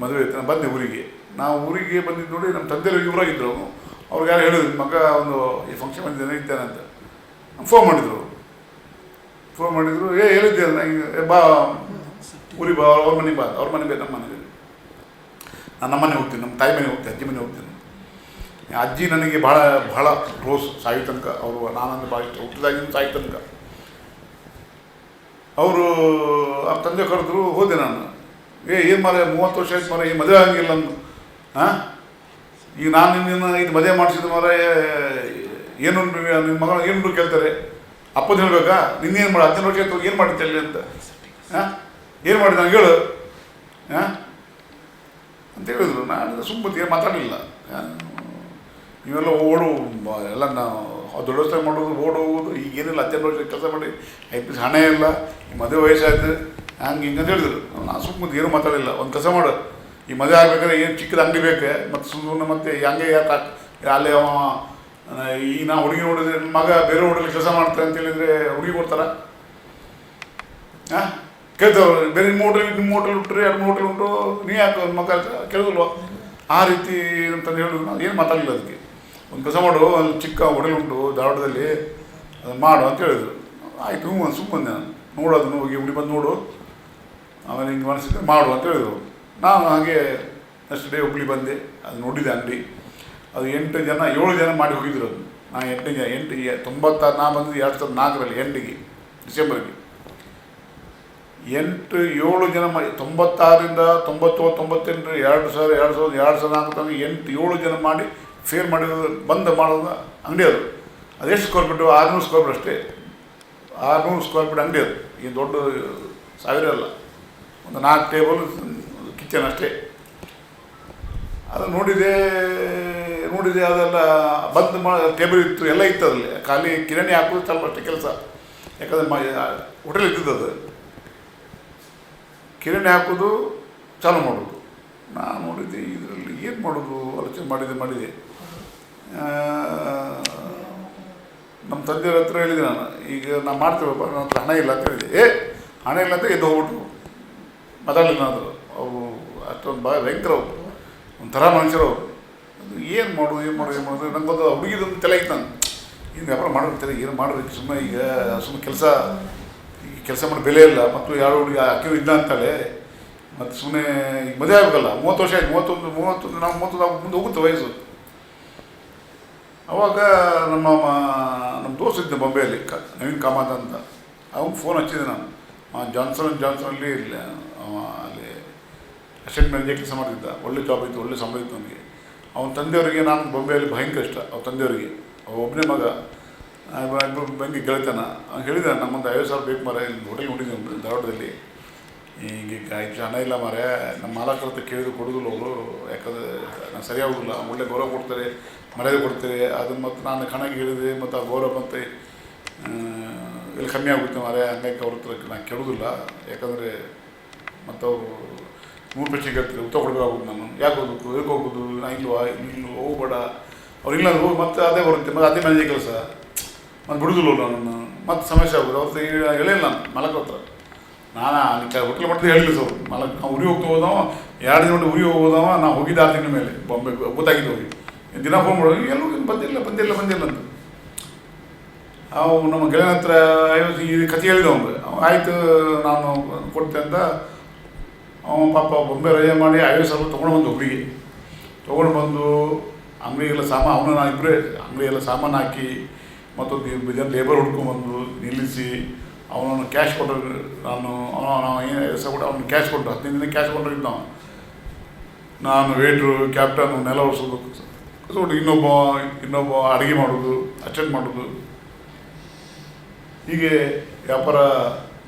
ಮದುವೆ ಇತ್ತು. ನಾನು ಬಂದೆ ಊರಿಗೆ. ನಾವು ಊರಿಗೆ ಬಂದಿದ್ದು ನೋಡಿ ನಮ್ಮ ತಂದೆಯವರು ಊರಾಗಿದ್ದರು. ಅವ್ರಿಗೆ ಯಾರು ಹೇಳಿದ್ರು, ಮಗ ಒಂದು ಈ ಫಂಕ್ಷನ್ ಬಂದಿದ್ದಾನೆ ಇದ್ದಾನೆ ಅಂತ ಫೋನ್ ಮಾಡಿದರು. ಹೇಳಿದ್ದೆ ನಂಗೆ, ಬಾ ಊರಿಗೆ ಬಾ, ಅವ್ರ ಮನೆಗೆ ಬಾ. ಅವ್ರ ಮನೆ ಬೇಕು, ನಮ್ಮ ಮನೆಗೆ. ನಾನು ನಮ್ಮ ಮನೆ ಹೋಗ್ತೀನಿ, ನಮ್ಮ ತಾಯಿ ಮನೆ ಹೋಗ್ತೀನಿ, ಅಜ್ಜಿ ಮನೆ ಹೋಗ್ತೀನಿ. ಅಜ್ಜಿ ನನಗೆ ಭಾಳ ಭಾಳ ಕ್ಲೋಸ್, ಸಾಯಿ ತನಕ ಅವರು. ನಾನಂದ್ರೆ ಭಾಳ ಇಷ್ಟ, ಹುಟ್ಟಿದಾಗಿಂದ ಸಾಯಿ ತನಕ. ಅವರು ಆ ತಂದೆ ಕರೆದ್ರು, ಹೋದೆ ನಾನು. ಏನು ಮಾರ 30 ವರ್ಷ ಆಯ್ತು ಮಾರ, ಈ ಮದುವೆ ಆಗಂಗಿಲ್ಲ ಅಂದು. ಈಗ ನಾನು ನಿನ್ನ ಇದು ಮದುವೆ ಮಾಡಿಸಿದ ಮಾರ, ಏನುಂಟು ನಿನ್ನ ಮಗಳ ಏನುಂಟು ಕೇಳ್ತಾರೆ. ಅಪ್ಪನ ಹೇಳ್ಬೇಕಾ, ನಿನ್ನೇನು ಮಾಡಿ 15 ವರ್ಷ ಆಯ್ತು ಏನು ಮಾಡಿದ್ದೆ ಅಲ್ಲಿ ಅಂತ. ಏನು ಮಾಡಿದ ನನಗೆ ಹೇಳು ಅಂತ ಹೇಳಿದ್ರು. ನಾನು ಸುಮ್ಮನೆ ಏನು ಮಾತಾಡಲಿಲ್ಲ. ನೀವೆಲ್ಲ ಎಲ್ಲ ನಾವು ದೊಡ್ಡ ವ್ಯವಸ್ಥೆ ಮಾಡೋದು, ಹೋಗೋದು, ಈಗೇನಿಲ್ಲ. 15 ವರ್ಷ ಕೆಲಸ ಮಾಡಿ IPS ಹಣ ಇಲ್ಲ, ಮದುವೆ ವಯಸ್ಸಾಯ್ತು, ಹಂಗೆ ಹಿಂಗೆ ಅಂತ ಹೇಳಿದ್ರು. ನಾನು ಸುಮ್ಮನೆ ಏನು ಮಾತಾಡಿಲ್ಲ. ಒಂದು ಕೆಲಸ ಮಾಡು, ಈ ಮದುವೆ ಆಗ್ಬೇಕಾದ್ರೆ ಏನು ಚಿಕ್ಕದ ಅಂಗಡಿ ಬೇಕು, ಮತ್ತು ಸುಮ್ಮನೆ ಮತ್ತೆ ಹಂಗೆ ಯಾಕೆ ಅಲ್ಲಿ ಈಗ ನಾ ಹುಡುಗಿ ನೋಡಿದ್ರೆ ನನ್ನ ಮಗ ಬೇರೆ ಹೋಟೆಲ್ ಕೆಲಸ ಮಾಡ್ತಾರೆ ಅಂತ ಹೇಳಿದರೆ ಹುಡುಗಿ ಕೊಡ್ತಾರ? ಕೇಳ್ತವ್ರು, ಬೇರೆ ನಿಮ್ಮ ಹೋಟೆಲ್ ಉಂಟ್ರಿ, 2 ಹೋಟೆಲ್ ಉಂಟು, ನೀ ಯಾಕೆ ಮಗ ಕೇಳಿದ್ಲ್ವ? ಆ ರೀತಿ ಅಂತಂದು ಹೇಳಿದ್ರು. ನಾನು ಏನು ಮಾತಾಡಲಿಲ್ಲ ಅದಕ್ಕೆ. ಒಂದು ಕೆಲಸ ಮಾಡು, ಅಲ್ಲಿ ಚಿಕ್ಕ ಹೋಟೆಲ್ ಉಂಟು ಧಾರವಾಡದಲ್ಲಿ, ಅದನ್ನು ಮಾಡು ಅಂತ ಹೇಳಿದ್ರು. ಆಯಿತು, ಸುಮ್ಮನೆ ನಾನು ನೋಡೋದನ್ನು ಹೋಗಿ ಹುಡುಗಿ ಬಂದು ನೋಡು, ಆಮೇಲೆ ಹಿಂಗೆ ಮನಸ್ಸಿಗೆ ಮಾಡು ಅಂತ ಹೇಳಿದರು. ನಾನು ಹಾಗೆ ನೆಕ್ಸ್ಟ್ ಡೇ ಹುಬ್ಳಿ ಬಂದೆ. ಅದು ನೋಡಿದೆ ಅಂಗಡಿ. ಅದು 7 ಜನ ಮಾಡಿ ಹೋಗಿದ್ರು. ಅದು ನಾನು 96 ನಾ ಬಂದಿದ್ದು 2004ರಲ್ಲಿ ಎಂಡಿಗೆ, ಡಿಸೆಂಬರ್ಗೆ. 7 ಜನ 96ರಿಂದ 99, 98, 2004 ತನಕ 7 ಜನ ಮಾಡಿ ಫೇರ್ ಮಾಡಿರೋದು, ಬಂದು ಮಾಡೋದು ಅಂಗಡಿ ಅದು. ಅದೆಷ್ಟು ಸ್ಕ್ವೇರ್ ಫೀಟು? 600 ಸ್ಕ್ವೇರ್ ಫೀಟ್ ಅಷ್ಟೇ. 600 ಸ್ಕ್ವೇರ್ ಫೀಟ್ ಅಂಗಡಿ ಅದು. ಈ ದೊಡ್ಡ 1000 ಅಲ್ಲ, ಒಂದು 4 ಟೇಬಲ್, ಕಿಚನ್ ಅಷ್ಟೇ. ಅದು ನೋಡಿದೆ. ಅದೆಲ್ಲ ಬಂದು ಟೇಬಲ್ ಇತ್ತು, ಎಲ್ಲ ಇತ್ತು ಅದರಲ್ಲಿ. ಖಾಲಿ ಕಿರಾಣಿ ಹಾಕೋದು ಸ್ವಲ್ಪ ಅಷ್ಟೇ ಕೆಲಸ. ಯಾಕಂದರೆ ಹೋಟೆಲ್ ಇದ್ದಿದ್ದು, ಕಿರಾಣಿ ಹಾಕೋದು ಚಾಲು ಮಾಡೋದು. ನಾನು ನೋಡಿದ್ದೆ, ಇದರಲ್ಲಿ ಏನು ಮಾಡೋದು ಆಲೋಚನೆ ಮಾಡಿದೆ. ನಮ್ಮ ತಂದೆಯವ್ರ ಹತ್ರ ಹೇಳಿದೆ ನಾನು, ಈಗ ನಾನು ಮಾಡ್ತೇವಪ್ಪ, ನನ್ನ ಹತ್ರ ಹಣ ಇಲ್ಲ ಅಂತ ಹೇಳಿದೆ. ಹಣ ಇಲ್ಲ ಅಂತ ಎದ್ದು ಹೋಗ್ಬಿಟ್ರು, ಮಾತಾಡಲಿಲ್ಲ ನಾನು. ಅವರು ಅಷ್ಟೊಂದು ಭಯಂಕರ, ಅವರು ಒಂಥರ ಮನುಷ್ಯರು ಅವರು. ಅದು ಏನು ಮಾಡೋದು ನಂಗೊಂದು ಹುಡುಗಿದೊಂದು ತಲೆ ಇತ್ತು. ನಾನು ಇನ್ನು ವ್ಯಾಪಾರ ಮಾಡಿರ್ತಾರೆ, ಏನು ಮಾಡಬೇಕು ಸುಮ್ಮನೆ ಈಗ ಸುಮ್ಮನೆ ಕೆಲಸ ಮಾಡಿ ಬೆಲೆ ಇಲ್ಲ, ಮತ್ತು ಯಾರು ಹುಡುಗಿ ಅಕ್ಕಿ ಇಲ್ಲ ಅಂತಾಳೆ, ಮತ್ತು ಸುಮ್ಮನೆ ಈಗ ಮದುವೆ ಆಗಬೇಕಲ್ಲ, 30 ವರ್ಷ ಆಯ್ತು, 31 ನಾವು 30 ಮುಂದೆ ಹೋಗುತ್ತೆ ವಯಸ್ಸು. ಅವಾಗ ನಮ್ಮ ದೋಸ್ತ ಇದ್ದೆ ಬಾಂಬೆಯಲ್ಲಿ, ನವೀನ್ ಕಾಮತ್ ಅಂತ, ಅವ್ನು ಫೋನ್ ಹಚ್ಚಿದ್ದೆ ನಾನು. ಜಾನ್ಸನಲ್ಲಿ ಇಲ್ಲ ಅಲ್ಲಿ ಅಸಿಸ್ಟೆಂಟ್ ಮ್ಯಾನೇಜರ್ ಕೆಲಸ ಮಾಡ್ತಿದ್ದ, ಒಳ್ಳೆ ಜಾಬ್ ಇತ್ತು, ಒಳ್ಳೆ ಸಂಬಳ ಇತ್ತು ನನಗೆ. ಅವನ ತಂದೆಯವರಿಗೆ ನಾನು ಬಾಂಬೆಯಲ್ಲಿ ಭಯಂಕರ ಇಷ್ಟ, ಅವ್ರ ತಂದೆಯವರಿಗೆ. ಒಬ್ಬನೇ ಮಗ, ಬಂದು ಗೆಳತನ. ಅವ್ನು ಹೇಳಿದ ನಮ್ಮೊಂದು 50,000 ಬೇಕು ಮಾರೆ, ಇಲ್ಲಿ ಹೋಟೆಲ್ ನೋಡಿದ್ದೆ ಒಂದು ಧಾರವಾಡದಲ್ಲಿ, ಹೀಗೆ ಹಣ ಇಲ್ಲ ಮಾರೆ, ನಮ್ಮ ಮಾಲಕರ ಹತ್ರ ಕೇಳಿದ್ರು ಕೊಡೋದಿಲ್ಲ ಅವರು, ಯಾಕಂದರೆ ನಾನು ಸರಿಯಾಗೋದಿಲ್ಲ, ಒಳ್ಳೆ ಗೌರವ ಕೊಡ್ತಾರೆ, ಮರ್ಯಾದೆ ಕೊಡ್ತಾರೆ, ಅದನ್ನು ಮತ್ತು ನಾನು ಕಣಕ್ಕೆ ಹೇಳಿದೆ, ಮತ್ತು ಆ ಗೌರವ ಮತ್ತು ಇಲ್ಲಿ ಕಮ್ಮಿ ಆಗುತ್ತೆ ಮಾರೆ, ಹಂಗಾಗಿ ಅವ್ರ ಹತ್ರ ನಾನು ಕೇಳೋದಿಲ್ಲ, ಯಾಕಂದರೆ ಮತ್ತು ಅವರು 3 ಪ್ರಶ್ನೆ ಕೇಳ್ತಾರೆ, ಉತ್ತರ ಕೊಡಬೇಕಾಗೋದು. ನಾನು ಯಾಕೆ ಹೋಗ್ಬೇಕು, ಹೇಗೆ ಹೋಗೋದು, ನಾನು ಇಲ್ವಾ, ಇಲ್ಲೂ ಹೋಗ್ಬೇಡ, ಅವ್ರು ಇಲ್ಲ ಹೋಗಿ ಮತ್ತೆ ಅದೇ ಬರುತ್ತೆ, ಮತ್ತು ಅದೇ ಮ್ಯಾನೇಜರ್ ಕೆಲಸ, ಮತ್ತು ಬಿಡೋದಿಲ್ಲ ನಾನು, ಮತ್ತು ಸಮಸ್ಯೆ ಆಗೋದು. ಅವ್ರ ಹತ್ರ ಹೇಳಿಲ್ಲ ನಾನು ಮಾಲಕ ಹತ್ರ, ನಾನು ಅಲ್ಲಿ ಹೋಟೆಲ್ ಮಾಡಿದ್ರೆ ಹೇಳಿಲ್ಲ ಸರ್ ಮಾಲಕ. ನಾವು ಉರಿ ಹೋಗ್ತಾ ಹೋದವ, 2 ದಿನ ಉರಿ ಹೋಗೋದವ, ನಾವು ಹೋಗಿದ್ದ 6 ತಿಂಗಳ ಮೇಲೆ ಬಾಂಬೆ ಗೊತ್ತಾಗಿದ್ದು ಹೋಗಿ, ದಿನ ಫೋನ್ ಮಾಡೋದು, ಎಲ್ಲೂ ಬಂದಿಲ್ಲ ಅಂತ. ಅವು ನಮ್ಮ ಗೆಳೆಯನ ಹತ್ರ ಈ ಕಥೆ ಹೇಳಿದವಂಗೆ, ಆಯಿತು ನಾನು ಕೊಡ್ತೆ ಅಂತ. ಅವನು ಪಾಪ ಬೊಂಬೆ ರಜೆ ಮಾಡಿ 50,000 ತೊಗೊಂಡು ಬಂದು ಒಬ್ಬರಿಗೆ ತೊಗೊಂಡು ಬಂದು ಅಂಗಡಿಗೆಲ್ಲ ಅವನು ನಾನು ಇಬ್ಬರೇ ಅಂಗಡಿಗೆಲ್ಲ ಸಾಮಾನು ಹಾಕಿ, ಮತ್ತೊಂದು ಜನ ಲೇಬರ್ ಹುಡ್ಕೊಂಡ್ಬಂದು ನಿಲ್ಲಿಸಿ, ಅವನನ್ನು ಕ್ಯಾಶ್ ಕೊಟ್ಟರು. ನಾವು ಏನು ಕೆಲಸ ಕೊಟ್ಟು ಅವ್ನು ಕ್ಯಾಶ್ ಕೊಟ್ಟು 15 ದಿನ ಕ್ಯಾಶ್ ಕೊಟ್ಟಿದ್ದು ನಾವು. ನಾನು ವೇಟ್ರು, ಕ್ಯಾಪ್ಟನ್ ನೆಲ ಒರೆಸೋದು, ಇನ್ನೊಬ್ಬ ಅಡುಗೆ ಮಾಡೋದು, ಅಟೆಂಡ್ ಮಾಡೋದು, ಹೀಗೆ ವ್ಯಾಪಾರ.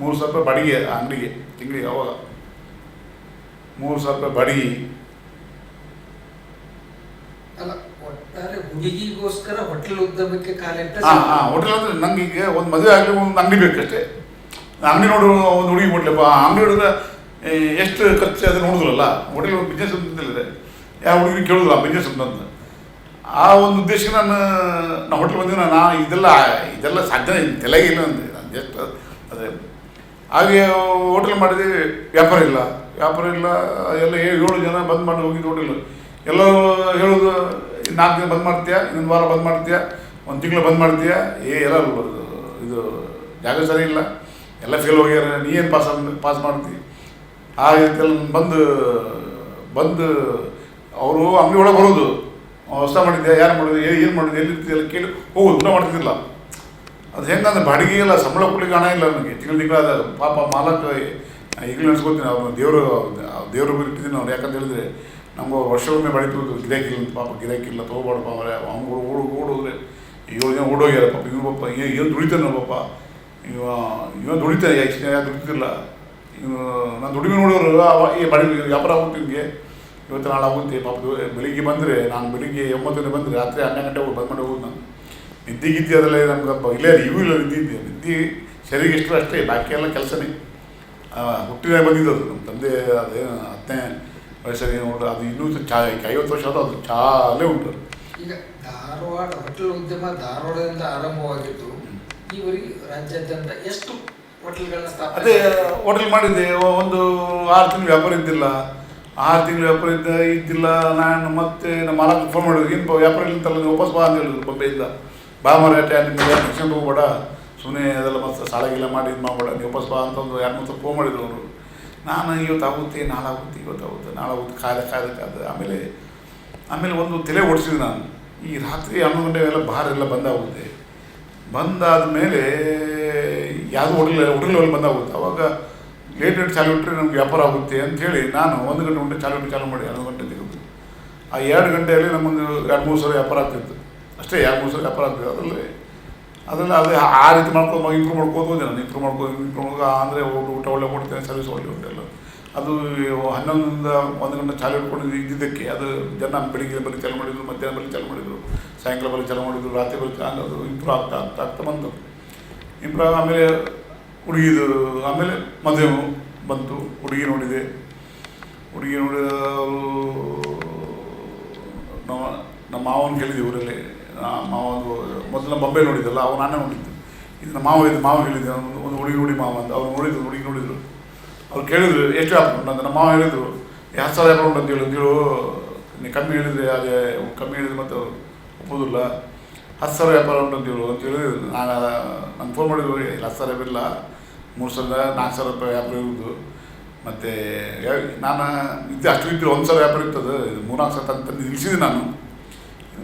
3,000 ರೂಪಾಯಿ ಬಾಡಿಗೆ ಆ ಅಂಗಡಿಗೆ ತಿಂಗಳಿಗೆ. ಅವಾಗ 3,000 ರೂಪಾಯಿ ಬಾಡಿಗೆ. ಅಲ್ಲ, ಒಟ್ಟಾರೆ ಹುಡುಗಿಗೋಸ್ಕರ ಹೋಟೆಲ್ ಉದ್ಯಮಕ್ಕೆ ಕಾಲಿಟ್ಟ. ಹೋಟೆಲ್ ಅಂದರೆ ನಂಗೆ ಈಗ ಒಂದು ಮದುವೆ ಆಗಲಿ ಒಂದು ಅಂಗಡಿ ಬೇಕಷ್ಟೇ. ಅಂಗಡಿ ನೋಡು, ಒಂದು ಹುಡುಗಿ ಕೊಡ್ಲಪ್ಪ, ಅಂಗಡಿ ನೋಡಿದ್ರೆ ಎಷ್ಟು ಖರ್ಚು ಅದು ನೋಡಿದ್ರಲ್ಲ. ಹೋಟೆಲ್ ಒಂದು ಬಿಸ್ನೆಸ್ ಅಂತಂದಿಲ್ಲ, ಯಾವ ಹುಡುಗಿ ಕೇಳೋದಿಲ್ಲ ಬಿಸ್ನೆಸ್ ಅಂತಂದು. ಆ ಒಂದು ಉದ್ದೇಶಕ್ಕೆ ನಾನು ಹೋಟೆಲ್ ಬಂದಿನ ಇದೆಲ್ಲ ಸಾಧ್ಯ ತಲೆಗೆ ಇಲ್ಲ ಅಂದೆ ನಾನು ಜಸ್ಟ್ ಅದೇ. ಹಾಗೆ ಹೋಟೆಲ್ ಮಾಡಿದೆ, ವ್ಯಾಪಾರ ಇಲ್ಲ ಎಲ್ಲ 7 ಜನ ಬಂದ್ ಮಾಡಿ ಹೋಗಿದ್ದು ಹೋಟೆಲ್. ಎಲ್ಲರೂ ಹೇಳೋದು, 4 ದಿನ ಬಂದ್ ಮಾಡ್ತೀಯಾ, ಇನ್ನೊಂದು ವಾರ ಬಂದ್ ಮಾಡ್ತೀಯಾ, 1 ತಿಂಗಳು ಬಂದ್ ಮಾಡ್ತೀಯಾ, ಎಲ್ಲ ಇದು ಜಾಗ ಸರಿ ಇಲ್ಲ, ಎಲ್ಲ ಫೇಲ್ ಹೋಗ್ಯಾರ, ನೀ ಏನು ಪಾಸ್ ಮಾಡ್ತೀವಿ. ಆ ರೀತಿಯಲ್ಲಿ ಬಂದು ಅವರು ಅಂಗಡಿ ಒಳಗೆ ಬರೋದು, ಹೊಸ ಮಾಡಿದ್ದೆ, ಯಾರು ಮಾಡೋದು, ಏನು ಮಾಡೋದು, ಎಲ್ಲಿರ್ತೀಯಲ್ಲ ಕೇಳಿ ಹೋಗೋದು, ಊಟ ಮಾಡ್ತಿದ್ದಿಲ್ಲ. ಅದು ಹೆಂಗಂದ್ರೆ ಬಾಡಿಗೆಲ್ಲ ಸಂಬಳ ಕೊಡ್ಲಿಕ್ಕೆ ಹಣ ಇಲ್ಲ ನನಗೆ. ತಿಂಗಳಾದ ಪಾಪ ಮಾಲಕ ಈಗಲೂ ನೆನೆಸ್ಕೊತೀನಿ, ಅವ್ರು ದೇವ್ರ ಇಟ್ಟಿದ್ದೀನಿ ಅವ್ರು. ಯಾಕಂತ ಹೇಳಿದ್ರೆ ನಮ್ಗೆ ವರ್ಷವೊಮ್ಮೆ ಬಡಿತು, ಗಿರಾಕಿಲ್ಲ ಅಂತ. ಪಾಪ ಗಿರಾಕಿಲ್ಲ, ತೊಗೋಬಾರ್ದಪ್ಪ ಅವರೇ, ಅವ್ನು ಓಡೋದ್ರೆ 7 ಜನ ಓಡೋಗ್ಯಾರ ಪಾಪ. ಇವ್ರು ಪಾಪ ಏನು ದುಡಿತಾನೆ ಪಾಪ, ಇವನು ದುಡಿತಾರೆ, ಎಷ್ಟು ಯಾರು ದುಡಿತಿಲ್ಲ. ನಾನು ದುಡಿಮೆ ನೋಡೋರು ಈ ಬಡಿ ವ್ಯಾಪಾರ ಆಗುತ್ತೆ, ನಿಮಗೆ ಇವತ್ತು ನಾಳೆ ಆಗುತ್ತೆ ಪಾಪ. ಬೆಳಿಗ್ಗೆ ಬಂದರೆ, ನಾನು ಬೆಳಿಗ್ಗೆ 9 ಗಂಟೆ ಬಂದರೆ ರಾತ್ರಿ 12 ಗಂಟೆ ಬಂದ್ ಮಾಡಿ ಹೋಗೋದು. ನಾನು ನಿದ್ದೆ ಅದೆಲ್ಲ ನಮ್ಗೆ ಇಲ್ಲ, ಇವು ಇಲ್ಲ, ನಿದ್ದೆ ಸರಿಗೆ ಎಷ್ಟು ಅಷ್ಟೇ, ಬಾಕಿ ಎಲ್ಲ ಕೆಲಸನೇ. ಹುಟ್ಟಿನ ಬಂದಿದ್ದದು ನಮ್ಮ ತಂದೆ, ಅದೇನು 10ನೇ ವಯಸ್ಸಲ್ಲಿ ನೋಡ್ರಿ, ಅದು ಇನ್ನೂ 50 ವರ್ಷ ಆದ, ಅದು ಚಾಲೇ ಉಂಟು. ಈಗ ಧಾರವಾಡ ಹೋಟೆಲ್ ಉದ್ಯಮ ಧಾರವಾಡದಿಂದ ಆರಂಭವಾಗಿತ್ತು, ಈವರೆಗೆ ರಾಜ್ಯಾದ್ಯಂತ ಎಷ್ಟು ಹೋಟೆಲ್ಗಳನ್ನ ಸ್ಥಾಪನೆ? ಅದೇ ಹೋಟೆಲ್ ಮಾಡಿದ್ದೆ, ಒಂದು 6 ತಿಂಗಳು ವ್ಯಾಪಾರ ಇದ್ದಿಲ್ಲ. 6 ತಿಂಗಳು ವ್ಯಾಪಾರ ಇದ್ದಿಲ್ಲ. ನಾನು ಮತ್ತೆ ನಮ್ಮ ಮಾಲಕ್ಕೆ ಫೋನ್ ಮಾಡಿದ್ರು, ಏನು ವ್ಯಾಪಾರ ಇಲ್ಲಂತಲ್ಲ, ನೀವು ವಾಪಸ್ ಬಾ ಅಂತ ಹೇಳಿದ್ರು ಬಾಂಬೆಯಿಂದ. ಬಾ ಮಾರ ಟೆನ್ಷನ್ ಹೋಗ್ಬೇಡ, ಸುಮ್ಮನೆ ಅದೆಲ್ಲ ಮತ್ತೆ ಸಾಲಾಗಿಲ್ಲ ಮಾಡಿ ಇದು ಮಾಡಬೇಡ, ನೀವು ವಾಪಸ್ ಬಾ ಅಂತ ಒಂದು 2-3 ಸಲ ಫೋನ್ ಮಾಡಿದ್ರು ಅವರು. ನಾನು ಇವತ್ತಾಗುತ್ತೆ, ನಾಳೆ ಕಾಯ್ದೆ. ಆಮೇಲೆ ಒಂದು ತಲೆ ಓಡಿಸಿದೆ ನಾನು. ಈ ರಾತ್ರಿ 11 ಗಂಟೆಗೆಲ್ಲ ಬಾರ್ ಎಲ್ಲ ಬಂದಾಗುತ್ತೆ. ಬಂದಾದ ಮೇಲೆ ಯಾವುದೂ ಹೋಟೆಲ್ ಬಂದಾಗುತ್ತೆ. ಅವಾಗ ಲೇಟ್ ಚಾಲು ಇಟ್ಟರೆ ನಮ್ಗೆ ವ್ಯಾಪಾರ ಆಗುತ್ತೆ ಅಂಥೇಳಿ ನಾನು 1 ಗಂಟೆ ಚಾಲು ಮಾಡಿ 11 ಗಂಟೆ ತೆಗೆದು ಆ 2 ಗಂಟೆಯಲ್ಲಿ ನಮ್ಮೊಂದು 2-3 ಸಲ ವ್ಯಾಪಾರ ಆಗ್ತಿತ್ತು ಅಷ್ಟೇ. 2-3 ಸಲ ವ್ಯಾಪಾರ ಆಗ್ತಿತ್ತು. ಅದೆಲ್ಲ ಅದೇ ಆ ರೀತಿ ಇಂಪ್ರೂವ್ ಮಾಡ್ಕೋದು ಹೋದೆ ನಾನು. ಇಂಪ್ರೂವ್ ಮಾಡ್ಕೋ ಅಂದರೆ ಊಟ ಒಳ್ಳೆ ಕೊಡ್ತೇನೆ, ಸರ್ವಿಸ್ ಒಳ್ಳೆ ಉಂಟೆಲ್ಲ. ಅದು 11ರಿಂದ 1 ಗಂಟೆ ಚಾಲು ಇಟ್ಕೊಂಡು ಇದ್ದಿದ್ದಕ್ಕೆ ಅದು ಜನ ಬೆಳಿಗ್ಗೆ ಬರೀ ಚಾಲು ಮಾಡಿದರು, ಮಧ್ಯಾಹ್ನ ಬರೀ ಚಾಲು ಮಾಡಿದರು, ಸಾಯಂಕಾಲ ಬರೀ ಚಾಲು ಮಾಡಿದರು, ರಾತ್ರಿ ಬರೀ ಅದು ಇಂಪ್ರೂವ್ ಆಗ್ತಾ ಬಂತು. ಇಂಪ್ರೂವ್ ಆಮೇಲೆ ಹುಡುಗಿದು, ಆಮೇಲೆ ಮದುವೆ ಬಂತು. ಹುಡುಗಿ ನೋಡಿದೆ ನಮ್ಮ ಮಾವನ ಕೇಳಿದ್ದೆ ಊರಲ್ಲಿ. ಮಾವದು ಮೊದಲು ಬೊಂಬೆ ನೋಡಿದ್ದಲ್ಲ, ಅವ್ರು ನಾನೇ ನೋಡಿದ್ದು. ಇದು ನಮ್ಮ ಮಾವ ಹೇಳಿದ್ದೆ, ಒಂದು ಹುಡುಗಿ ಮಾವ ಅಂತ. ಅವ್ರು ಹುಡುಗಿ ನೋಡಿದ್ರು. ಅವ್ರು ಕೇಳಿದ್ರು ಎಷ್ಟು ವ್ಯಾಪಾರ ಉಂಟು ಅಂತ. ನಮ್ಮ ಮಾವ ಹೇಳಿದ್ರು 2,000 ವ್ಯಾಪಾರ ಉಂಟು ಅಂತೇಳು. ನೀವು ಕಮ್ಮಿ ಹೇಳಿದರೆ ಮತ್ತೆ ಒಪ್ಪೋದಿಲ್ಲ. 10 ಸಾವಿರ ವ್ಯಾಪಾರ ಉಂಟು ಅಂತ ಹೇಳಿದ್ರು. ನಾನು ನಂಗೆ ಫೋನ್ ಮಾಡಿದ್ರು, 10 ಸಾವಿರ ಇಲ್ಲ, 3 ಸಾವಿರ 4 ಸಾವಿರ ರೂಪಾಯಿ ವ್ಯಾಪಾರ ಇರುವುದು. ಮತ್ತು ನಾನು ಅಷ್ಟು ಇದ್ದು 1 ಸಾವಿರ ವ್ಯಾಪಾರ ಇರ್ತದೆ, 3-4 ಸಾವಿರ ತಂದು ನಿಲ್ಲಿಸಿದೆ ನಾನು.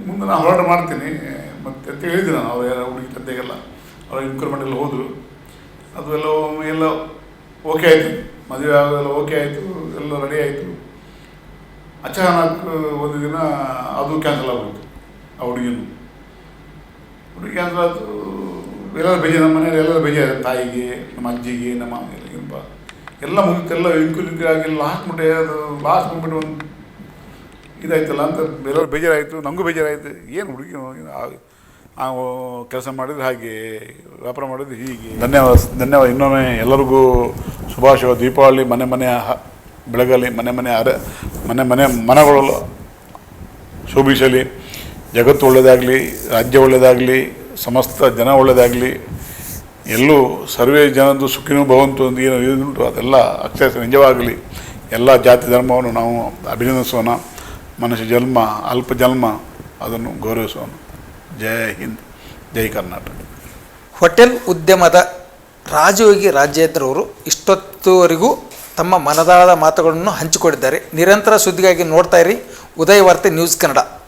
ಮುಂದೆ ನಾನು ಹೋರಾಟ ಮಾಡ್ತೀನಿ ಮತ್ತು ಅಂತ ಹೇಳಿದ್ದೆ ನಾನು. ಅವ್ರು ಹುಡುಗಿ ತಂದೆಗೆಲ್ಲ ಅವ್ರ ಇನ್ಕ್ರೂವ್ಮೆಂಟ್ ಎಲ್ಲ ಹೋದರು. ಅದು ಎಲ್ಲ ಓಕೆ ಆಯಿತು, ಮದುವೆ ಆಗೋದೆಲ್ಲ ಓಕೆ ಆಯಿತು, ಎಲ್ಲ ರೆಡಿ ಆಯಿತು. ಅಚಾನಕ್ ಒಂದು ದಿನ ಅದು ಕ್ಯಾನ್ಸಲ್ ಆಗ್ಬಿಡ್ತು. ಆ ಹುಡುಗಿ ಕ್ಯಾನ್ಸಲ್ ಆಯಿತು. ಎಲ್ಲರೂ ಬೇಜಾರು, ನಮ್ಮ ಮನೆಯಲ್ಲಿ ಎಲ್ಲರೂ ಬೇಜಾರು, ತಾಯಿಗೆ, ನಮ್ಮ ಅಜ್ಜಿಗೆ, ನಮ್ಮ ಏನಪ್ಪ ಎಲ್ಲ ಮುಗಿತು, ಎಲ್ಲ ಇಂಕ್ಲೂಡ್ ಆಗಿ ಲಾಸ್ಟ್ ಮುಗಿಬಿಟ್ಟು ಒಂದು ಇದಾಯ್ತಲ್ಲ ಅಂತ ಎಲ್ಲರೂ ಬೇಜಾರಾಯಿತು, ನನಗೂ ಬೇಜಾರಾಯಿತು. ಏನು ಹುಡುಗಿ ನಾವು ಕೆಲಸ ಮಾಡಿದ್ರೆ ಹಾಗೆ, ವ್ಯಾಪಾರ ಮಾಡಿದ್ರೆ ಹೀಗೆ. ಧನ್ಯವಾದ ಇನ್ನೊಮ್ಮೆ ಎಲ್ಲರಿಗೂ ಶುಭಾಶಯ. ದೀಪಾವಳಿ ಮನೆ ಬೆಳಗಲಿ, ಮನೆಗಳು ಶೋಭಿಸಲಿ, ಜಗತ್ತು ಒಳ್ಳೆಯದಾಗಲಿ, ರಾಜ್ಯ ಒಳ್ಳೆಯದಾಗಲಿ, ಸಮಸ್ತ ಜನ ಒಳ್ಳೆಯದಾಗಲಿ, ಎಲ್ಲೂ ಸರ್ವೇ ಜನದ್ದು ಸುಖಿನೂ ಭವಂತು ಅಂತ ಏನು ಇದುಂಟು ಅದೆಲ್ಲ ಅಕ್ಷರ ನಿಜವಾಗಲಿ. ಎಲ್ಲ ಜಾತಿ ಧರ್ಮವನ್ನು ನಾವು ಅಭಿನಂದಿಸೋಣ. ಮನುಷ್ಯ ಜನ್ಮ ಅಲ್ಪ ಜನ್ಮ, ಅದನ್ನು ಗೌರವಿಸೋಣ. ಜೈ ಹಿಂದ್, ಜೈ ಕರ್ನಾಟಕ. ಹೋಟೆಲ್ ಉದ್ಯಮದ ರಾಜಯೋಗಿ ರಾಜೇಂದ್ರವರು ಇಷ್ಟೊತ್ತುವರೆಗೂ ತಮ್ಮ ಮನದಾಳದ ಮಾತುಗಳನ್ನು ಹಂಚಿಕೊಂಡಿದ್ದಾರೆ. ನಿರಂತರ ಸುದ್ದಿಗಾಗಿ ನೋಡ್ತಾ ಇರಿ ಉದಯ ವಾರ್ತೆ ನ್ಯೂಸ್ ಕನ್ನಡ.